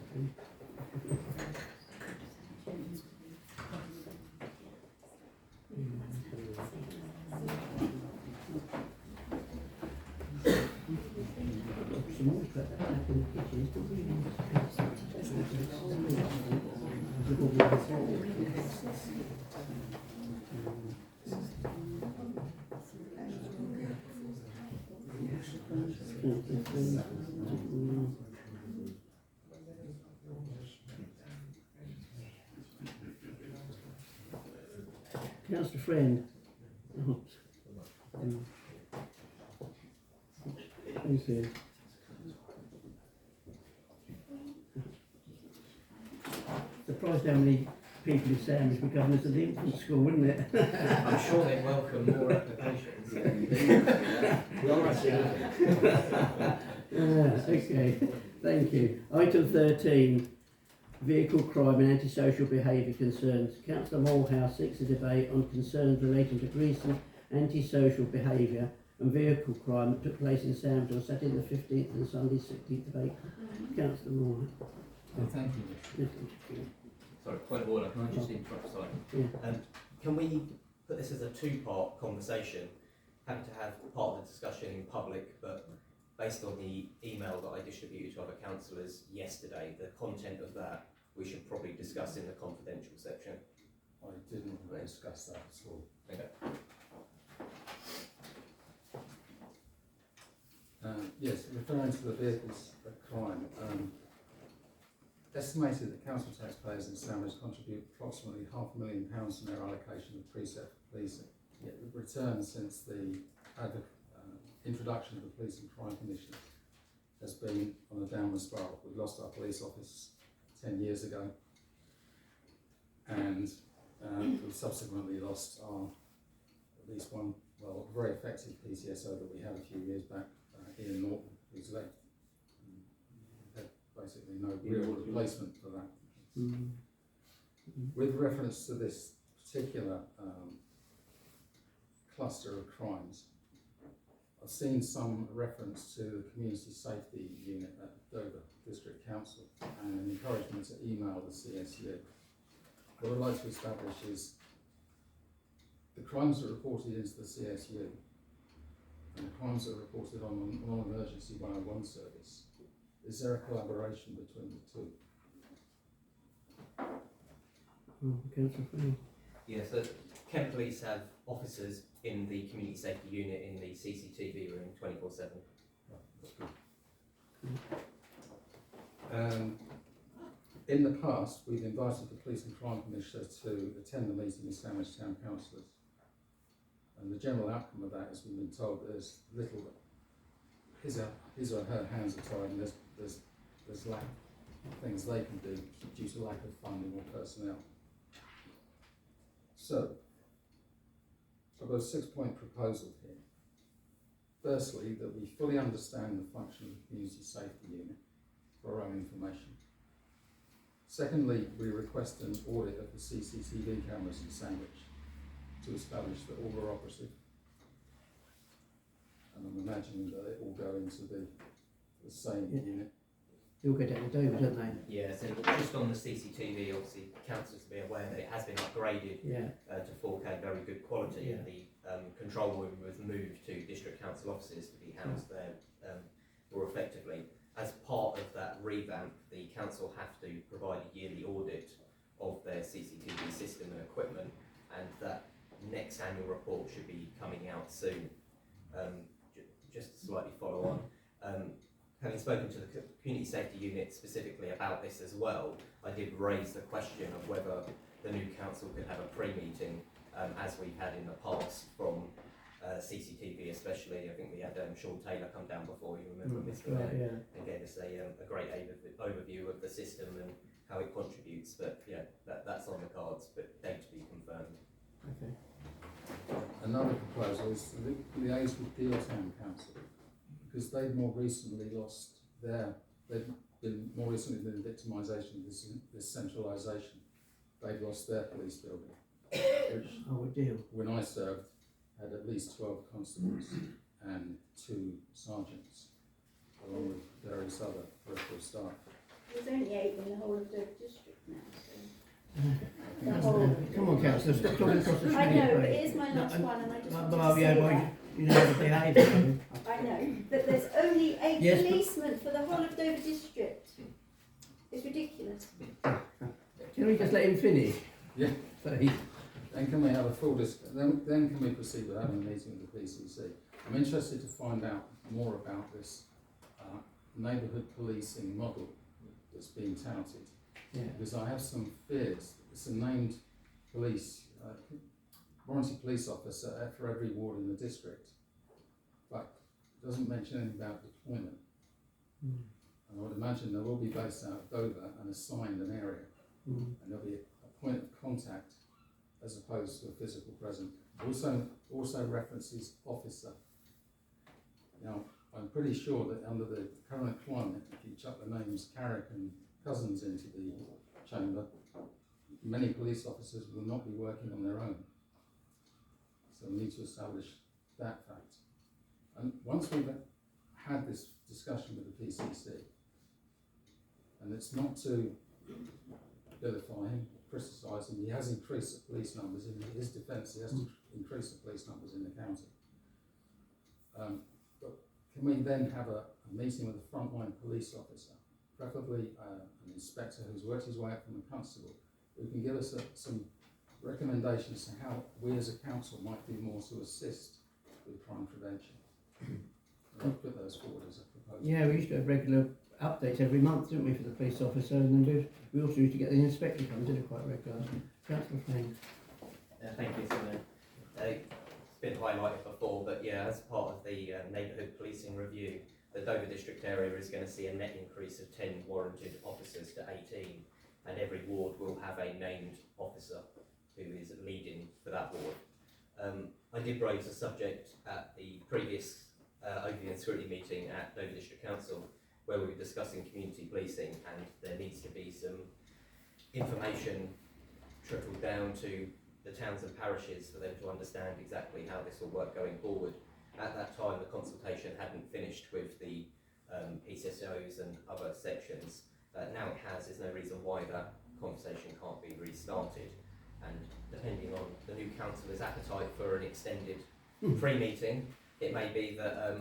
Councillor Friend. Thank you. Surprised how many people in Sandwich were governors of the infant school, wouldn't it? I'm sure they welcome more applications. Okay, thank you. Item 13, vehicle crime and antisocial behaviour concerns. Councillor Morehouse seeks a debate on concerns relating to recent antisocial behaviour and vehicle crime that took place in Sandwich on Saturday the 15th and Sunday 16th of April. Councillor Morehouse. Thank you. Sorry, point of order, can I just interrupt slightly? Yeah. Can we put this as a 2-part conversation? Happy to have part of the discussion in public, but based on the email that I distributed to other councillors yesterday, the content of that we should probably discuss in the confidential section. I didn't discuss that at all. Okay. Yes, referring to the vehicles of crime, estimated that council taxpayers in Sandwich contribute approximately £500,000 from their allocation of precept policing. Yet the return since the introduction of the Police and Crime Commission has been on a downward spiral. We lost our police office 10 years ago, and we subsequently lost our, at least one, well, very effective PCSO that we had a few years back, Ian Norton, who's left. Had basically no real replacement for that. With reference to this particular cluster of crimes, I've seen some reference to the Community Safety Unit at Dover District Council and an encouragement to email the CSU. What I'd like to establish is the crimes that are reported into the CSU and the crimes that are reported on non-emergency 101 service. Is there a collaboration between the two? Yeah, so Kent Police have officers in the Community Safety Unit in the CCTV room 24/7. In the past, we've invited the Police and Crime Commissioner to attend the meeting with Sandwich Town Councillors. And the general outcome of that is we've been told there's little that his or her hands are tied, and there's lack of things they can do due to lack of funding or personnel. So, I've got a 6-point proposal here. Firstly, that we fully understand the function of the Community Safety Unit for our own information. Secondly, we request an audit of the CCTV cameras in Sandwich to establish that all are operative. And I'm imagining that it will go into the same unit. They all go down to Dover, don't they? Yeah, so just on the CCTV, obviously councillors to be aware that it has been upgraded to 4K, very good quality, and the control room was moved to district council offices to be housed there more effectively. As part of that revamp, the council have to provide a yearly audit of their CCTV system and equipment, and that next annual report should be coming out soon. Just to slightly follow on, having spoken to the Community Safety Unit specifically about this as well, I did raise the question of whether the new council could have a pre-meeting, as we've had in the past from CCTV especially. I think we had Sean Taylor come down before, you remember, Mr. Mayor, and gave us a great overview of the system and how it contributes, but yeah, that's on the cards, but date to be confirmed. Okay. Another proposal is to liaise with Deal Town Council, because they've more recently been victimisation of this centralisation. They've lost their police building, which when I served had at least 12 constables and 2 sergeants, along with various other peripheral staff. There's only 8 in the whole of the district now, so. Come on, councillor, stop talking across the street. I know, but here's my last one, and I just want to say that. You know how to behave. I know, but there's only 8 policemen for the whole of Dover district. It's ridiculous. Can we just let him finish? Yeah. Please. Then can we have a full then can we proceed with having a meeting with the PCC? I'm interested to find out more about this neighbourhood policing model that's being touted. Yeah. Because I have some fears. It's a named police, warranty police officer for every ward in the district, but it doesn't mention anything about deployment. And I would imagine they will be based out of Dover and assigned an area, and there'll be a point of contact as opposed to a physical presence. Also references officer. Now, I'm pretty sure that under the current climate, if you chuck the names Carrick and Cousins into the chamber, many police officers will not be working on their own. So we need to establish that fact. And once we've had this discussion with the PCC, and it's not to vilify him, criticise him, he has increased the police numbers. In his defence, he has to increase the police numbers in the county. But can we then have a meeting with a frontline police officer, preferably an inspector who's worked his way up from a constable, who can give us some recommendations to how we as a council might do more to assist with crime prevention. I'll put those forward as a proposal. Yeah, we used to have regular updates every month, didn't we, for the police officer, and then we also used to get the inspector come, did it quite regularly. Councillor Flynn. Thank you, Simon. It's been highlighted before, but yeah, as part of the neighbourhood policing review, the Dover district area is going to see a net increase of 10 warranted officers to 18, and every ward will have a named officer who is leading for that ward. I did raise the subject at the previous overview and scrutiny meeting at Dover District Council, where we were discussing community policing, and there needs to be some information trickled down to the towns and parishes for them to understand exactly how this will work going forward. At that time, the consultation hadn't finished with the PCSOs and other sections. Now it has. There's no reason why that conversation can't be restarted. And depending on the new councillor's appetite for an extended pre-meeting, it may be that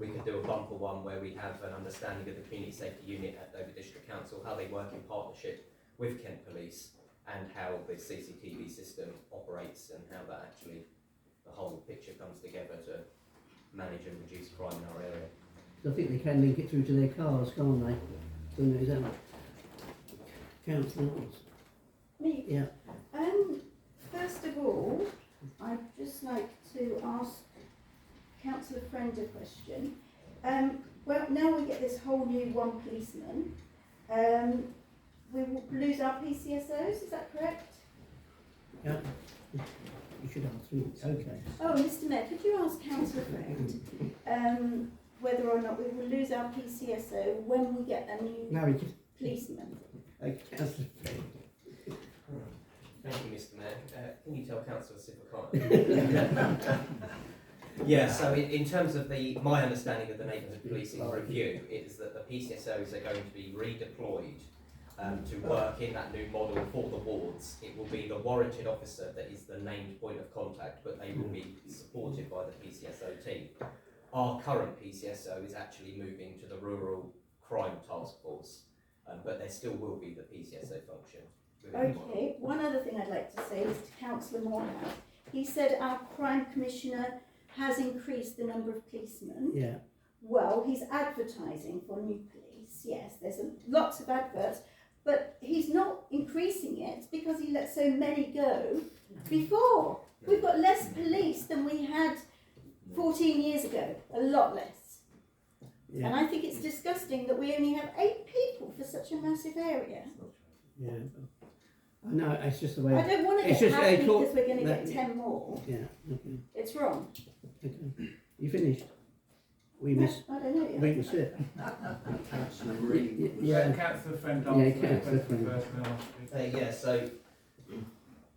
we can do a bumper one where we have an understanding of the community safety unit at Dover District Council, how they work in partnership with Kent Police, and how the CCTV system operates, and how that actually, the whole picture comes together to manage and reduce crime in our area. I think they can link it through to their cars, can't they? Don't know that. Councillor Knowles. Me? Yeah. First of all, I'd just like to ask Councillor Friend a question. Well, now we get this whole new one policeman, we will lose our PCSOs, is that correct? Yeah. You should answer me. Okay. Oh, Mr Mayor, could you ask Councillor Friend whether or not we will lose our PCSO when we get a new Now we can. policeman? Okay, Councillor Friend. Thank you, Mr Mayor. Can you tell Councillor Sip I can't? Yeah, so in terms of my understanding of the neighbourhood policing review is that the PCSOs are going to be redeployed to work in that new model for the wards. It will be the warranted officer that is the named point of contact, but they will be supported by the PCSO team. Our current PCSO is actually moving to the Rural Crime Task Force, but there still will be the PCSO function. Okay, one other thing I'd like to say is to Councillor Morehouse. He said our crime commissioner has increased the number of policemen. Yeah. Well, he's advertising for new police, yes, there's lots of adverts, but he's not increasing it because he let so many go before. We've got less police than we had 14 years ago, a lot less. Yeah. And I think it's disgusting that we only have 8 people for such a massive area. Yeah. I know, it's just the way. I don't want to It's get just happy a court- because we're going to that- get 10 more. Yeah. Okay. It's wrong. Okay. You finished? We No, miss. I don't know yet. We miss it. Councillor Reid. Yeah. Councillor Friend Yeah, answered the Councillor question Friend. first, and then I'll speak. Yeah, so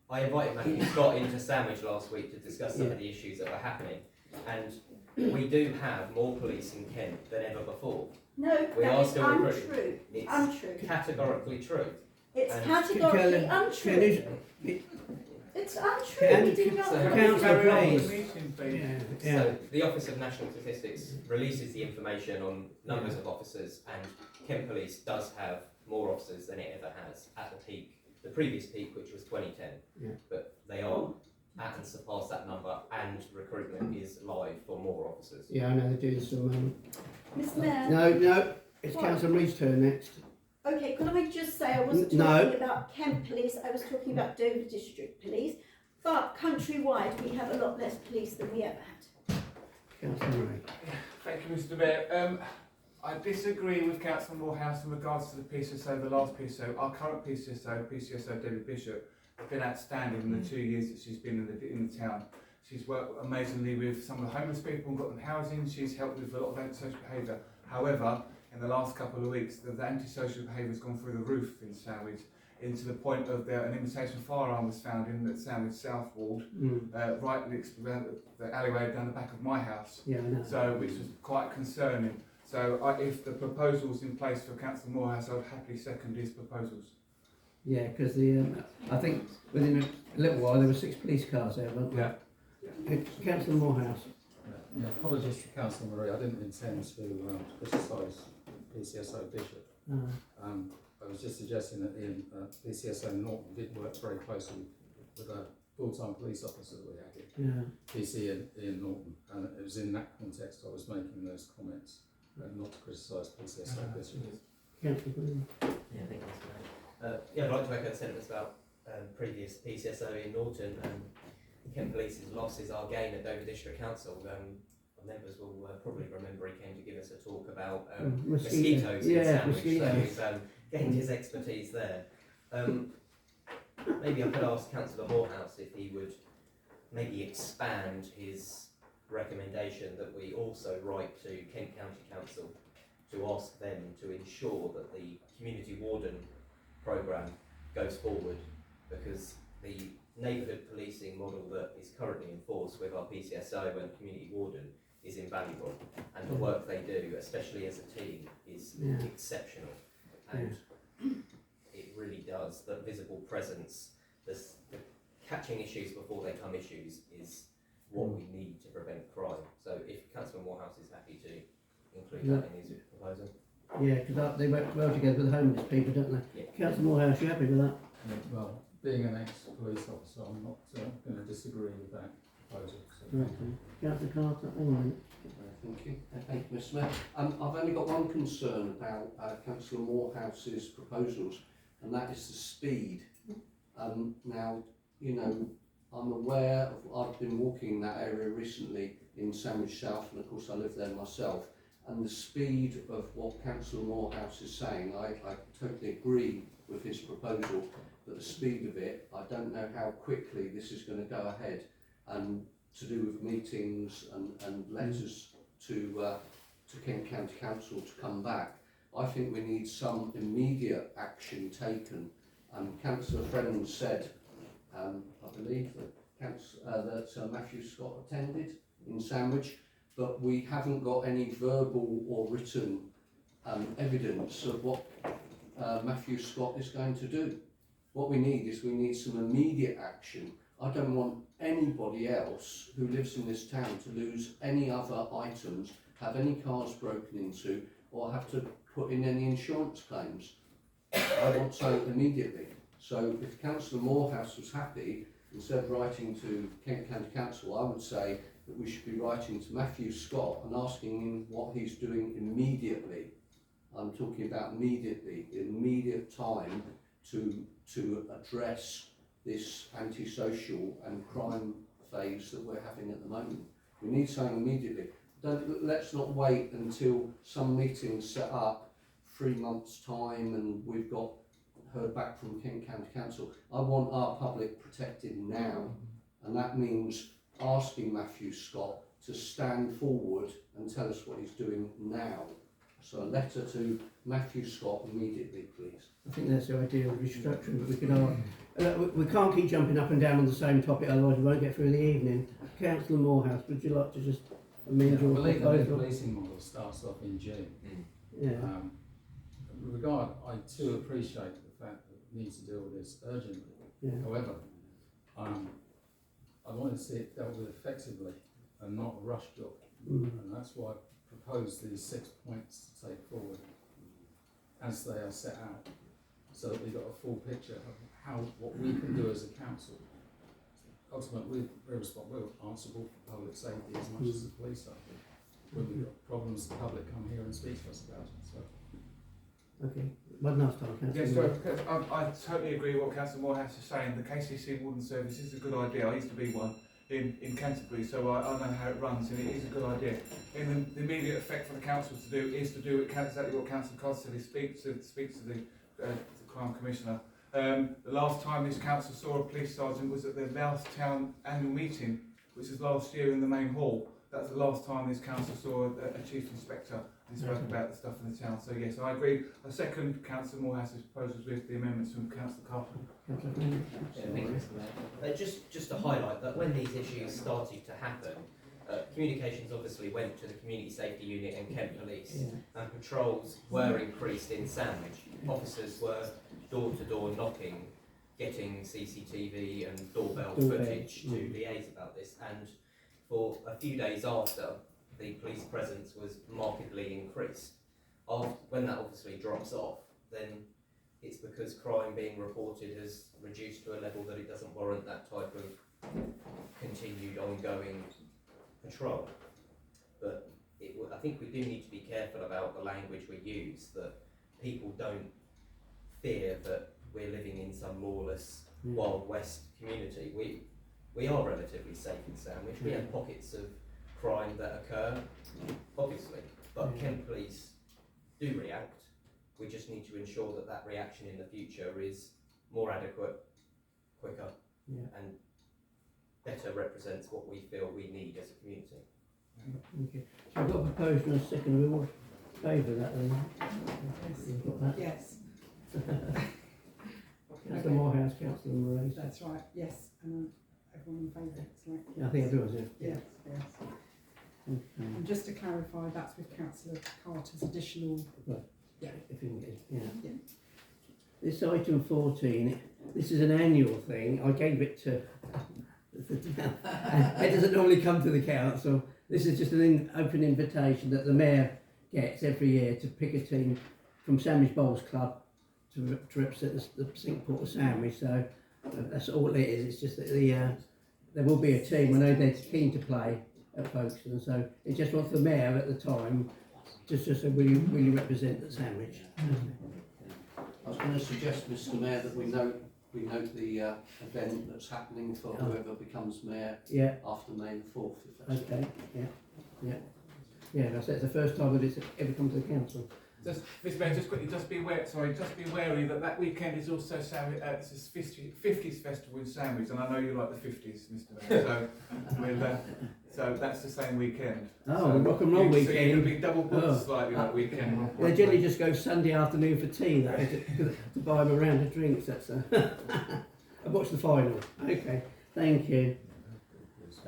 I invited Matthew Scott into Sandwich last week to discuss some of the issues that were happening, and we do have more police in Kent than ever before. No, We that are is still recruiting. untrue. It's Untrue. categorically true. It's And- categorically Can untrue. you- It's untrue. Can- We do not. so- Councillor, Carry on with please. the meeting, please. Yeah. Yeah. So the Office of National Statistics releases the information on numbers of officers, and Kent Police does have more officers than it ever has at the peak, the previous peak, which was 2010. Yeah. But they are at and surpass that number, and recruitment is live for more officers. Yeah, I know they're doing some. Mr Mayor. No, it's What? Councillor Reid's turn next. Okay, could I just say I wasn't No. talking about Kent Police, I was talking about Dover District Police. But countrywide, we have a lot less police than we ever had. Councillor Reid. Thank you, Mr Mayor. I disagree with Councillor Morehouse in regards to the PCSO, the last PCSO. Our current PCSO Debbie Bishop, has been outstanding in the 2 years that she's been in the town. She's worked amazingly with some of the homeless people and got them housing. She's helped with a lot of antisocial behaviour. However, in the last couple of weeks, the antisocial behaviour has gone through the roof in Sandwich, into the point of an imitation firearm was found in the Sandwich South Ward, right next to the alleyway down the back of my house. Yeah, I know. So, which was quite concerning. So, if the proposal's in place for Councillor Morehouse, I would happily second his proposals. Yeah, because I think within a little while there were 6 police cars there, weren't there? Yeah. Councillor Morehouse. Yeah, apologies to Councillor Marie, I didn't intend to criticise PCSO Bishop. I was just suggesting that the PCSO Norton did work very closely with a full-time police officer that we had here, PC Ian Norton, and it was in that context I was making those comments, not to criticise PCSO Bishop. Councillor Green. Yeah, thank you, Mr Mayor. Yeah, I'd like to echo the sentiments about previous PCSO in Norton. Kent Police's loss is our gain at Dover District Council. Our members will probably remember he came to give us a talk about mosquitoes in Sandwich, so he's gained his expertise there. Maybe I could ask Councillor Morehouse if he would maybe expand his recommendation that we also write to Kent County Council to ask them to ensure that the community warden programme goes forward, because the neighbourhood policing model that is currently in force with our PCSO and community warden is invaluable, and the work they do, especially as a team, is exceptional, and it really does. The visible presence, the catching issues before they come issues is what we need to prevent crime. So if Councillor Morehouse is happy to include that in his proposal. Yeah, because they work well together with homeless people, don't they? Yeah. Councillor Morehouse, you happy with that? Well, being an ex-police officer, I'm not going to disagree with that proposal. So Councillor Carter, hang on. Thank you. Thank you, Mr Mayor. I've only got one concern about Councillor Morehouse's proposals. and that is the speed. Now, you know, I'm aware of, I've been walking in that area recently in Sandwich South, and of course I live there myself, and the speed of what Councillor Morehouse is saying, I totally agree with his proposal, but the speed of it, I don't know how quickly this is going to go ahead, and to do with meetings and letters to Kent County Council to come back. I think we need some immediate action taken. Councillor Friend said, I believe that Matthew Scott attended in Sandwich, but we haven't got any verbal or written evidence of what Matthew Scott is going to do. What we need is some immediate action. I don't want anybody else who lives in this town to lose any other items, have any cars broken into, or have to put in any insurance claims. I want something immediately. So if Councillor Morehouse was happy, instead of writing to Kent County Council, I would say that we should be writing to Matthew Scott and asking him what he's doing immediately. I'm talking about immediately, immediate time to address this antisocial and crime phase that we're having at the moment. We need something immediately. Let's not wait until some meeting's set up 3 months' time and we've got heard back from Kent County Council. I want our public protected now, and that means asking Matthew Scott to stand forward and tell us what he's doing now. So a letter to Matthew Scott immediately, please. I think that's the idea of restructuring, but we can we can't keep jumping up and down on the same topic, otherwise we won't get through the evening. Councillor Morehouse, would you like to just amend your I believe the new proposal? policing model starts off in June. Yeah. I too appreciate the fact that we need to deal with this urgently. Yeah. However, I want to see it dealt with effectively and not a rush job. And that's why I proposed these 6 points to take forward as they are set out, so that we've got a full picture of what we can do as a council. Ultimately, we're answerable for public safety as much as the police are. When we've got problems, the public come here and speak to us about it. So. Okay, one last time, Councillor. Yes, sir, I totally agree with what Councillor Morehouse is saying. The KCC Warden Service is a good idea. I used to be one in Canterbury, so I know how it runs, and it is a good idea. And the immediate effect for the council to do is to do exactly what Councillor Codd said, is speak to the Crime Commissioner. The last time this council saw a police sergeant was at the last town annual meeting, which was last year in the main hall. That's the last time this council saw a chief inspector and spoke about the stuff in the town. So yes, I agree. I second Councillor Morehouse's proposals with the amendments from Councillor Carpenter. Just to highlight that when these issues started to happen, communications obviously went to the Community Safety Unit and Kent Police, and patrols were increased in Sandwich. Officers were door-to-door knocking, getting CCTV and doorbell footage to liaise about this, and for a few days after, the police presence was markedly increased. When that obviously drops off, then it's because crime being reported has reduced to a level that it doesn't warrant that type of continued ongoing patrol. But I think we do need to be careful about the language we use, that people don't fear that we're living in some lawless Wild West community. We are relatively safe in Sandwich. We have pockets of crime that occur, obviously, but Kent Police do react. We just need to ensure that that reaction in the future is more adequate, quicker, and better represents what we feel we need as a community. Okay. So I've got a proposal and a second. We all favour that then? You've got that? Yes. Councillor Morehouse, Councillor Murray. That's right, yes. Everyone in favour, excellent. Yeah, I think everyone's in. Yes, yes. Okay. And just to clarify, that's with Councillor Carter's additional. Right. Yeah. If you can get it, This item 14, this is an annual thing. I gave it to the town. It doesn't normally come to the council. This is just an open invitation that the mayor gets every year to pick a team from Sandwich Bowls Club to represent the Cinque Port of Sandwich. So that's all it is. It's just that there will be a team. I know they're keen to play at Folkestone, so it just wants the mayor at the time just to say, will you represent the Sandwich? I was going going to suggest, Mr. Mayor, that we note the event that's happening for whoever becomes mayor Yeah, after May the 4th. If that's okay, yeah. Yeah, that's the first time that it's ever come to the council. Just, Mr. Mayor, just quickly, just be wary that weekend is also it's this 50s festival in Sandwich, and I know you like the 50s, Mr. Mayor, so that's the same weekend. Oh, so rock and roll you can weekend. see it'll be double booked Oh. slightly that weekend. They generally just go Sunday afternoon for tea, though, to buy them a round of drinks. That's I watched the final. Okay, thank you.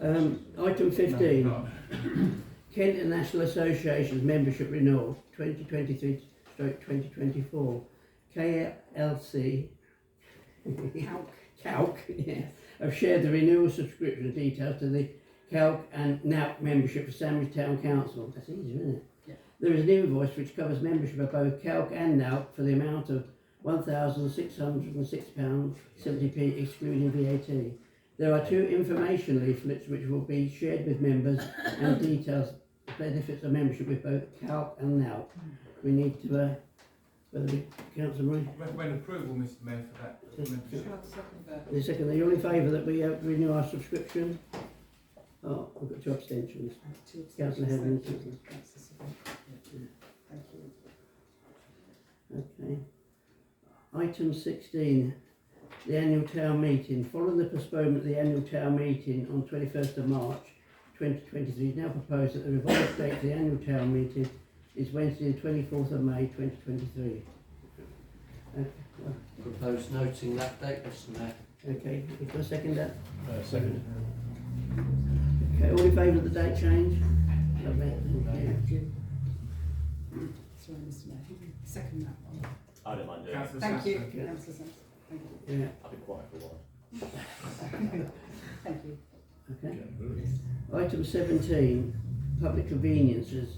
Item 15. Kent International Association's membership renewal 2023/2024. KLC Calc have shared the renewal subscription details to the Calc and NAUC membership for Sandwich Town Council. That's easy, isn't it? Yeah. There is an invoice which covers membership of both Calc and NAUC for the amount of £1,606.70 excluding VAT. There are 2 information leaflets which will be shared with members and details the benefits of membership with both Calc and NAUC. We need to, Councillor Murray? Recommend approval, Mr. Mayor, for that membership. The second, are you all in favour that we renew our subscription? Oh, we've got 2 abstentions. Councillor Headland. Thank you. Okay. Item 16, the annual town meeting. Following the postponement of the annual town meeting on 21st of March 2023, now proposed that the revised date of the annual town meeting is Wednesday the 24th of May 2023. Propose noting that date, Mr. Mayor. Okay, if I second that. Second. Okay, all in favour of the date change? Lovely, thank you. Sorry, Mr. Mayor. Second that one. I don't mind doing it. Councillor Thank you, Sampson. Councillor Sampson. Thank you. Yeah, I'll be quiet for a while. Thank you. okay. Item 17, public conveniences.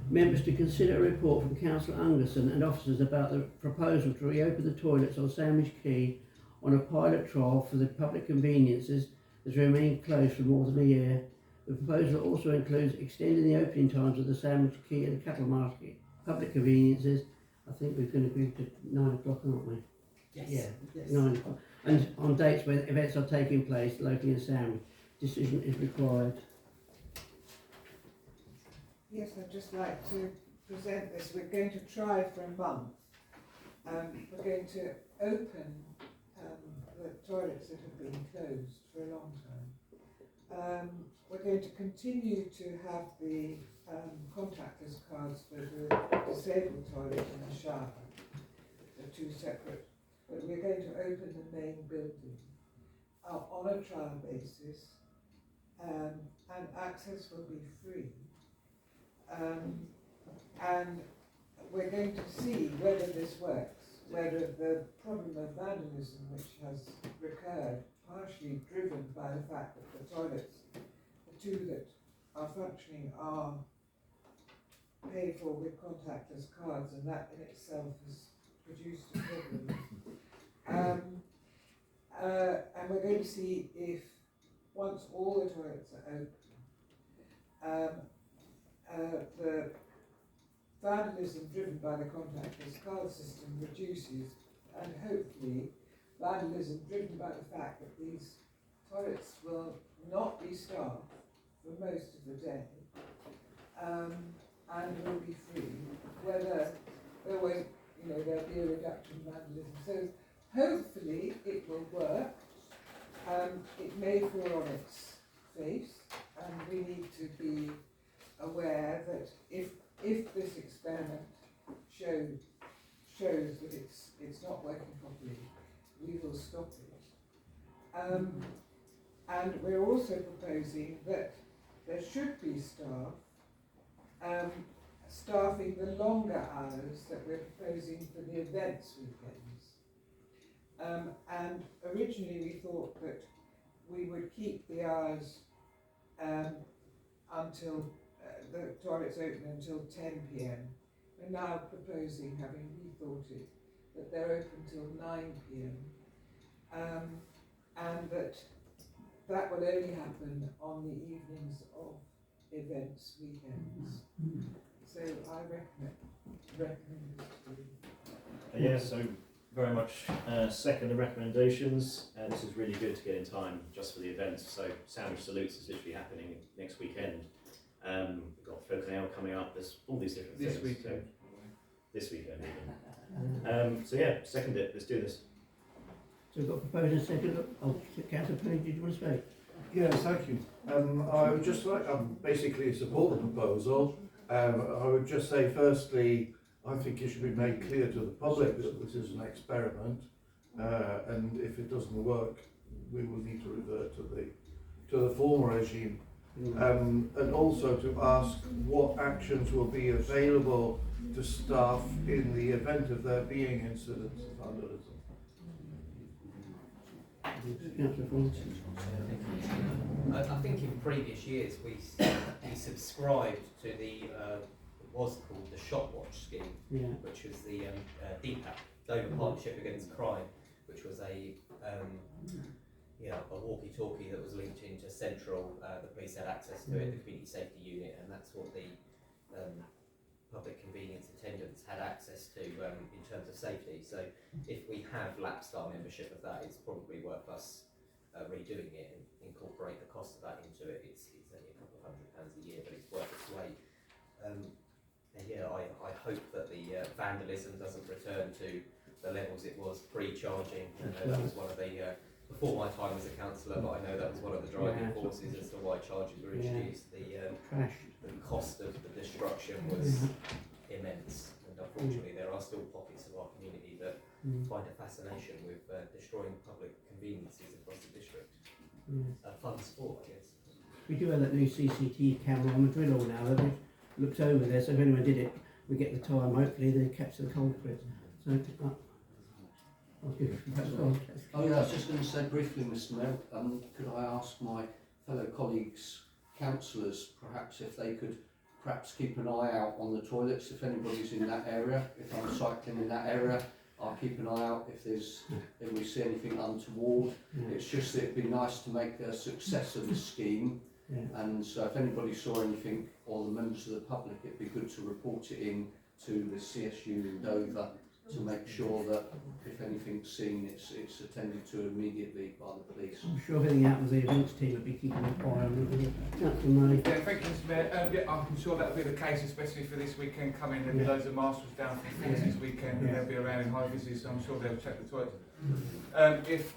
Members to consider a report from Councillor Ungerson and officers about the proposal to reopen the toilets on Sandwich Quay on a pilot trial for the public conveniences that remained closed for more than a year. The proposal also includes extending the opening times of the Sandwich Quay and Cattle Market public conveniences. I think we can agree to 9 o'clock, aren't we? Yes. Yeah, Yes. 9 o'clock. And on dates when events are taking place locally in Sandwich, decision is required. Yes, I'd just like to present this. We're going to try for a month. We're going to open the toilets that have been closed for a long time. We're going to continue to have the contactless cards for the disabled toilet and the shower. They're 2 separate. But we're going to open the main building on a trial basis, and access will be free. And we're going to see whether this works, whether the problem of vandalism which has recurred, partially driven by the fact that the toilets, the 2 that are functioning, are paid for with contactless cards, and that in itself has produced a problem. And we're going to see if, once all the toilets are open, the vandalism driven by the contactless card system reduces, and hopefully vandalism driven by the fact that these toilets will not be staffed for most of the day, and will be free, whether there won't, there'll be a reduction in vandalism. So hopefully it will work. It may fall on its face, and we need to be aware that if this experiment shows that it's not working properly, we will stop it. And we're also proposing that there should be staff staffing the longer hours that we're proposing for the events weekends. And originally we thought that we would keep the hours until the toilets open until 10 p.m. We're now proposing, having rethought it, that they're open till 9 p.m. And that will only happen on the evenings of events weekends. So I recommend this to you. Yeah, so very much second the recommendations. This is really good to get in time just for the events. So Sandwich Salutes is literally happening next weekend. We've got Folk and Ale coming up. There's all these different This things. weekend. So, this weekend even. So yeah, second it. Let's do this. So we've got a proposal and a second. Oh, Councillor Penny, did you want to speak? Yes, thank you. I would just like, basically support the proposal. I would just say firstly, I think it should be made clear to the public that this is an experiment, and if it doesn't work, we will need to revert to the former regime. And also to ask what actions will be available to staff in the event of there being incidents of vandalism. Councillor Fawns. I think in previous years we subscribed to the was called the Shop Watch scheme, Yeah. which was the DPAC, Dover Partnership Against Crime, which was a walkie-talkie that was linked into Central. The police had access to it, the Community Safety Unit, and that's what the public convenience attendants had access to in terms of safety. So if we have lapsed our membership of that, it's probably worth us redoing it and incorporate the cost of that into it. It's only a couple of £100 a year, but it's worth its weight. And yeah, I hope that the vandalism doesn't return to the levels it was pre-charging. I know that was one of the, before my time as a councillor, but I know that was one of the driving forces as to why charges were introduced. The cost of the destruction was immense, and unfortunately there are still pockets of our community that find a fascination with destroying public conveniences across the district. A fun sport, I guess. We do have that new CCTV camera on the drill hall now that looks over there, so if anyone did it, we get the time, hopefully they catch the culprit. So, Oh yeah, I was just going to say briefly, Mr Mayor, could I ask my fellow colleagues, councillors, perhaps if they could perhaps keep an eye out on the toilets if anybody's in that area. If I'm cycling in that area, I'll keep an eye out if we see anything untoward. It's just that it'd be nice to make a success of the scheme. And so if anybody saw anything, or the members of the public, it'd be good to report it in to the CSU in Dover to make sure that if anything's seen, it's attended to immediately by the police. I'm sure if anything happens, the events team will be keeping an eye on it. Councillor Murray. Yeah, thank you, Mr Mayor. Yeah, I'm sure that'll be the case, especially for this weekend coming. There'll be loads of marshals down from the force this weekend, and they'll be around in high vis, so I'm sure they'll check the toilets. If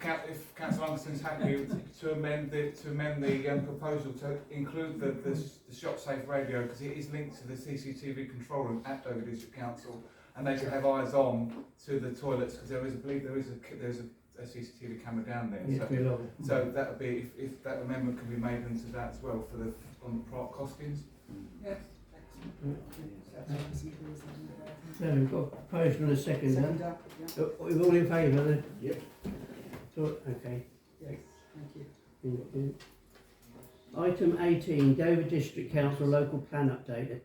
Councillor Anderson's happy to amend the proposal to include the shop safe radio, because it is linked to the CCTV control room at Dover District Council, and they can have eyes on to the toilets, because I believe there's a CCTV camera down there. So that would be if that amendment can be made into that as well for on the costings. Yes. So we've got a proposal and a second. Second, We're all in favour then? Yep. So, okay. Yes, thank you. Thank you. Item 18, Dover District Council local plan update.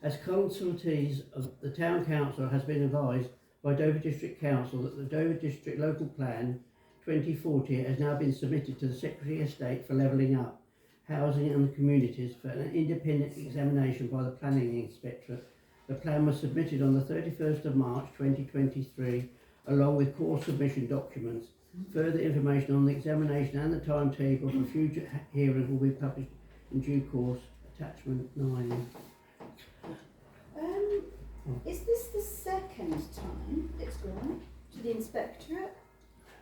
As consultees of the Town Council has been advised by Dover District Council that the Dover District Local Plan 2040 has now been submitted to the Secretary of State for levelling up housing and communities for an independent examination by the Planning Inspectorate. The plan was submitted on the 31st of March 2023 along with core submission documents. Further information on the examination and the timetable for future hearings will be published in due course. Attachment 9. Is this the second time it's gone to the inspectorate?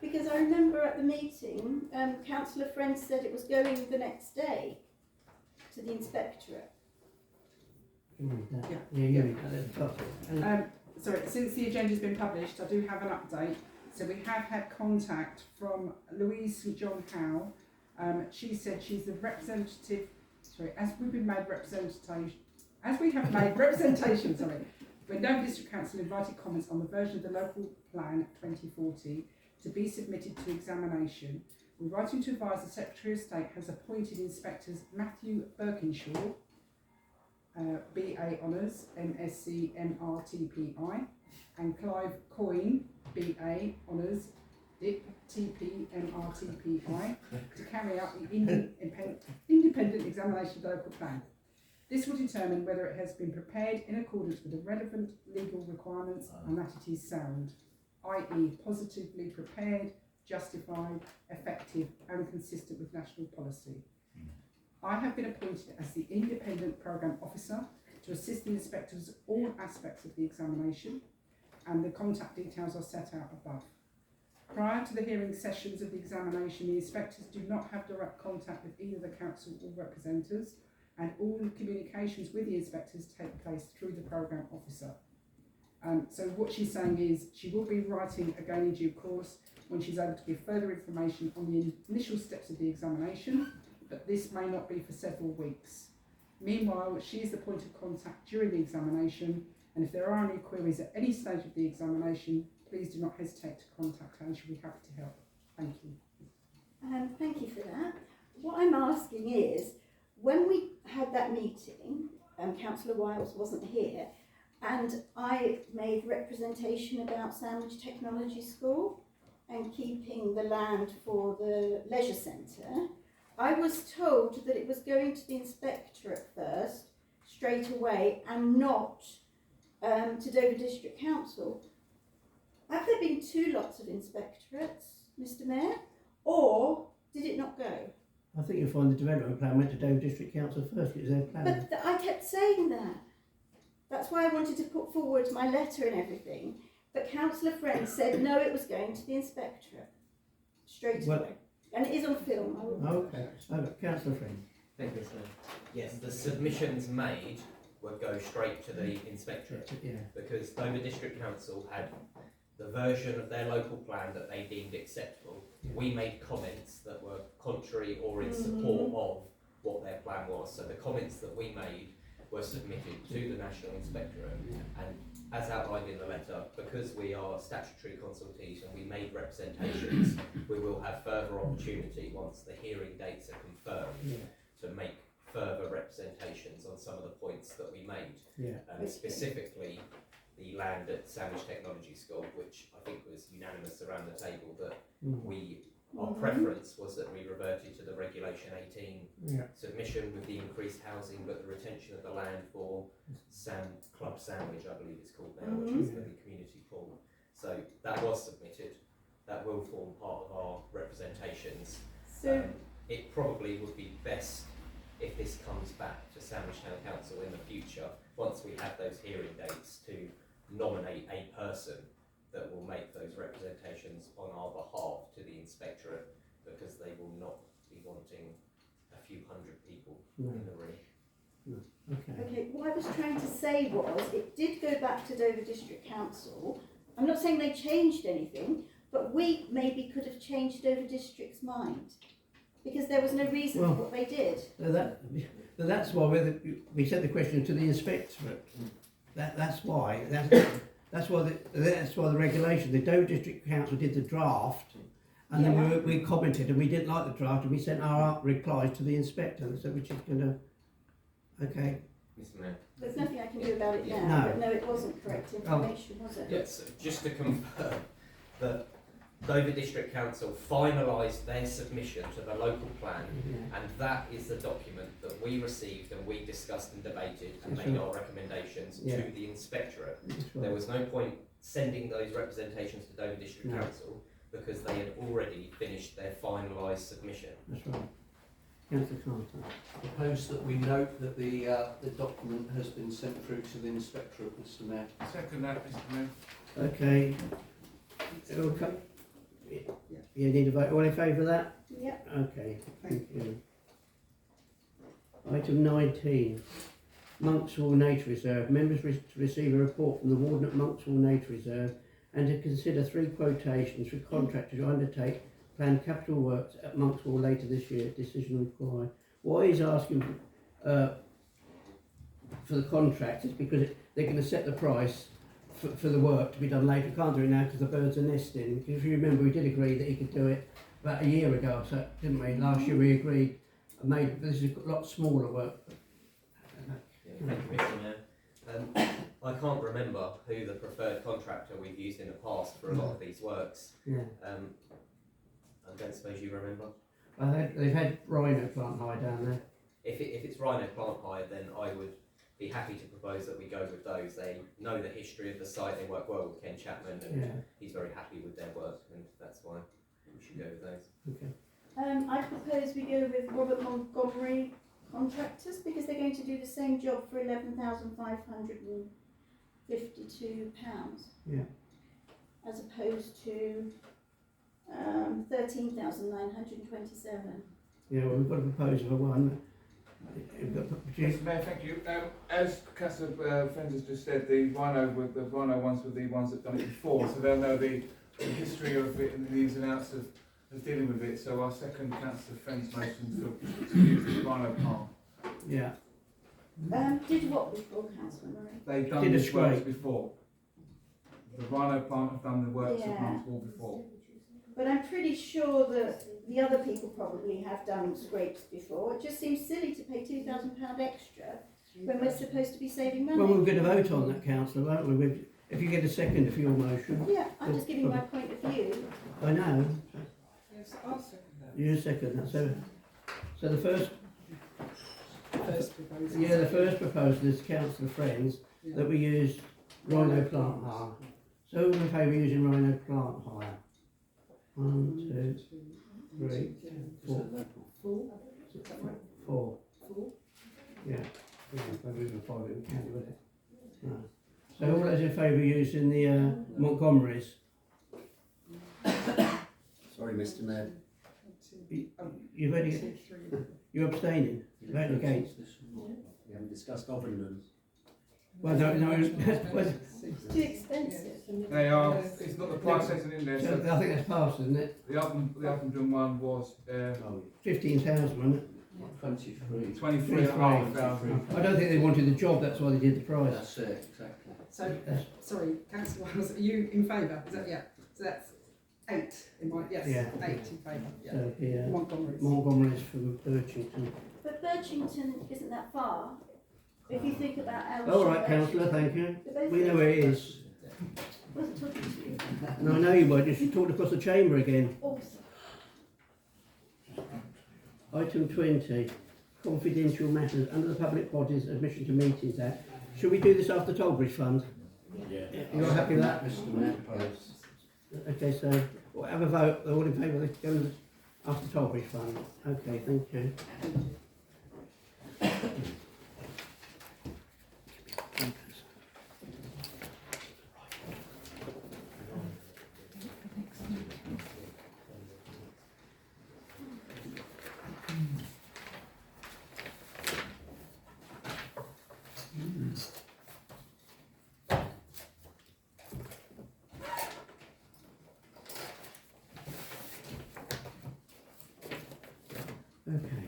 Because I remember at the meeting, Councillor Friend said it was going the next day to the inspectorate. Sorry, since the agenda's been published, I do have an update. So we have had contact from Louise St John Howe. She said she's the representative. Sorry, as we have made representation. Sorry, when Dover District Council invited comments on the version of the local plan 2040 to be submitted to examination, we're writing to advise the Secretary of State has appointed inspectors Matthew Birkinshaw, BA Honours, MSc MRTPI, and Clive Coyne, BA Honours, DIP TP MRTPI, to carry out the independent examination of the local plan. This will determine whether it has been prepared in accordance with the relevant legal requirements and that it is sound. i.e. positively prepared, justified, effective and consistent with national policy. I have been appointed as the independent programme officer to assist the inspectors in all aspects of the examination, and the contact details are set out above. Prior to the hearing sessions of the examination, the inspectors do not have direct contact with either the council or representatives, and all communications with the inspectors take place through the programme officer. So what she's saying is she will be writing again in due course when she's able to give further information on the initial steps of the examination, but this may not be for several weeks. Meanwhile, she is the point of contact during the examination, and if there are any queries at any stage of the examination, please do not hesitate to contact her and she'll be happy to help. Thank you. Thank you for that. What I'm asking is, when we had that meeting, Councillor Wiles wasn't here, and I made representation about Sandwich Technology School and keeping the land for the leisure centre. I was told that it was going to the inspectorate first, straight away, and not to Dover District Council. Have there been two lots of inspectorates, Mr Mayor, or did it not go? I think you'll find the development plan went to Dover District Council first, it was their plan. But I kept saying that. That's why I wanted to put forward my letter and everything. But Councillor Friend said no, it was going to the inspectorate straight away. And it is on film. I will Okay, so Councillor Friend. Thank you, sir. Yes, the submissions made would go straight to the inspectorate, Yeah. because Dover District Council had the version of their local plan that they deemed acceptable. We made comments that were contrary or in support of what their plan was. So the comments that we made were submitted to the National Inspectorate, and as outlined in the letter, because we are statutory consultees and we made representations, we will have further opportunity once the hearing dates are confirmed to make further representations on some of the points that we made. Specifically the land at Sandwich Technology School, which I think was unanimous around the table that our preference was that we reverted to the Regulation 18 submission with the increased housing, but the retention of the land for Club Sandwich, I believe it's called now, which is the community pool. So that was submitted. That will form part of our representations. So it probably would be best if this comes back to Sandwich Town Council in the future, once we have those hearing dates, to nominate a person that will make those representations on our behalf to the inspectorate, because they will not be wanting a few hundred people in the room. Okay, what I was trying to say was, it did go back to Dover District Council. I'm not saying they changed anything, but we maybe could have changed Dover District's mind, because there was no reason for what they did. That's why we sent the question to the inspectorate. That's why the regulation. The Dover District Council did the draft, and then we commented, and we didn't like the draft, and we sent our replies to the inspector, so which is going to. Okay. Mr Mayor. There's nothing I can do about it now, No. but no, it wasn't correct information, was it? Yes, just to confirm that Dover District Council finalised their submission to the local plan, and that is the document that we received and we discussed and debated and made our recommendations to the inspectorate. There was no point sending those representations to Dover District Council, because they had already finished their finalised submission. That's right. Councillor Carter. I propose that we note that the document has been sent through to the inspectorate, Mr Mayor. Second that, Mr Mayor. Okay. You need a vote. All in favour of that? Yep. Okay, thank you. Item 19. Monkswell Nature Reserve. Members to receive a report from the Warden at Monkswell Nature Reserve and to consider 3 quotations for contractors to undertake planned capital works at Monkswell later this year. Decision required. What he's asking for the contract is because they're going to set the price for the work to be done later. Can't do it now because the birds are nesting. Because if you remember, we did agree that he could do it about a year ago, so didn't we? Last year we agreed and made this is a lot smaller work. Thank you, Mr Mayor. I can't remember who the preferred contractor we've used in the past for a lot of these works. I don't suppose you remember? They've had rhino plant hire down there. If it's rhino plant hire, then I would be happy to propose that we go with those. They know the history of the site, they work well with Ken Chapman, and he's very happy with their work, and that's why we should go with those. Okay. I propose we go with Robert Montgomery Contractors because they're going to do the same job for £11,552. Yeah. As opposed to 13,927. Yeah, well, we've got a proposal for one. Mr. Mayor, thank you. As Councillor Friends has just said, the Rhino ones were the ones that done it before, so they'll know the history of it and the ins and outs of dealing with it. So I second Councillor Friends' motion to use the Rhino plant. Yeah. Did what before, Councillor Murray? They've done this works before. The Rhino plant have done the works of Huntwall before. But I'm pretty sure that the other people probably have done scrapes before. It just seems silly to pay £2,000 extra when we're supposed to be saving money. Well, we're going to vote on that, Councillor, won't we? If you get a second for your motion. Yeah, I'm just giving my point of view. I know. Yes, I'll second that. You second that. So the first proposal. Yeah, the first proposal is Councillor Friends that we use Rhino plant hire. So who in favour of using Rhino plant hire? 1, 2, 3, 4. 4. Yeah. Maybe we can find it, we can't with it. No. So all those in favour of using the Montgomerys? Sorry, Mr. Mayor. You've only you're abstaining. Voting against. We haven't discussed Ovenden. Well, no, It's too expensive. They are. It's not the price setting in there. So So I think that's passed, isn't it? the Ovenden one was 15,000, wasn't it? 23. 23,500. I don't think they wanted the job, that's why they did the price. That's it, exactly. So, sorry, Councillor Wells, are you in favour? Is that, yeah? So that's 8 in my, yes, Yeah. 8 in favour. Yeah. So, yeah, Montgomery's. Montgomery's from Birchington. But Birchington isn't that far. If you think about our All right, Councillor, thank you. We know where it is. Wasn't talking to you. No, I know you weren't, you should talk across the chamber again. Also, Item 20, confidential matters under the Public Bodies Admission to Meetings Act. Should we do this after Tollbridge Fund? Yeah. You're happy with that? Mr. Mayor, propose. Okay, so we'll have a vote, all in favour of going after Tollbridge Fund. Okay, thank you. Okay.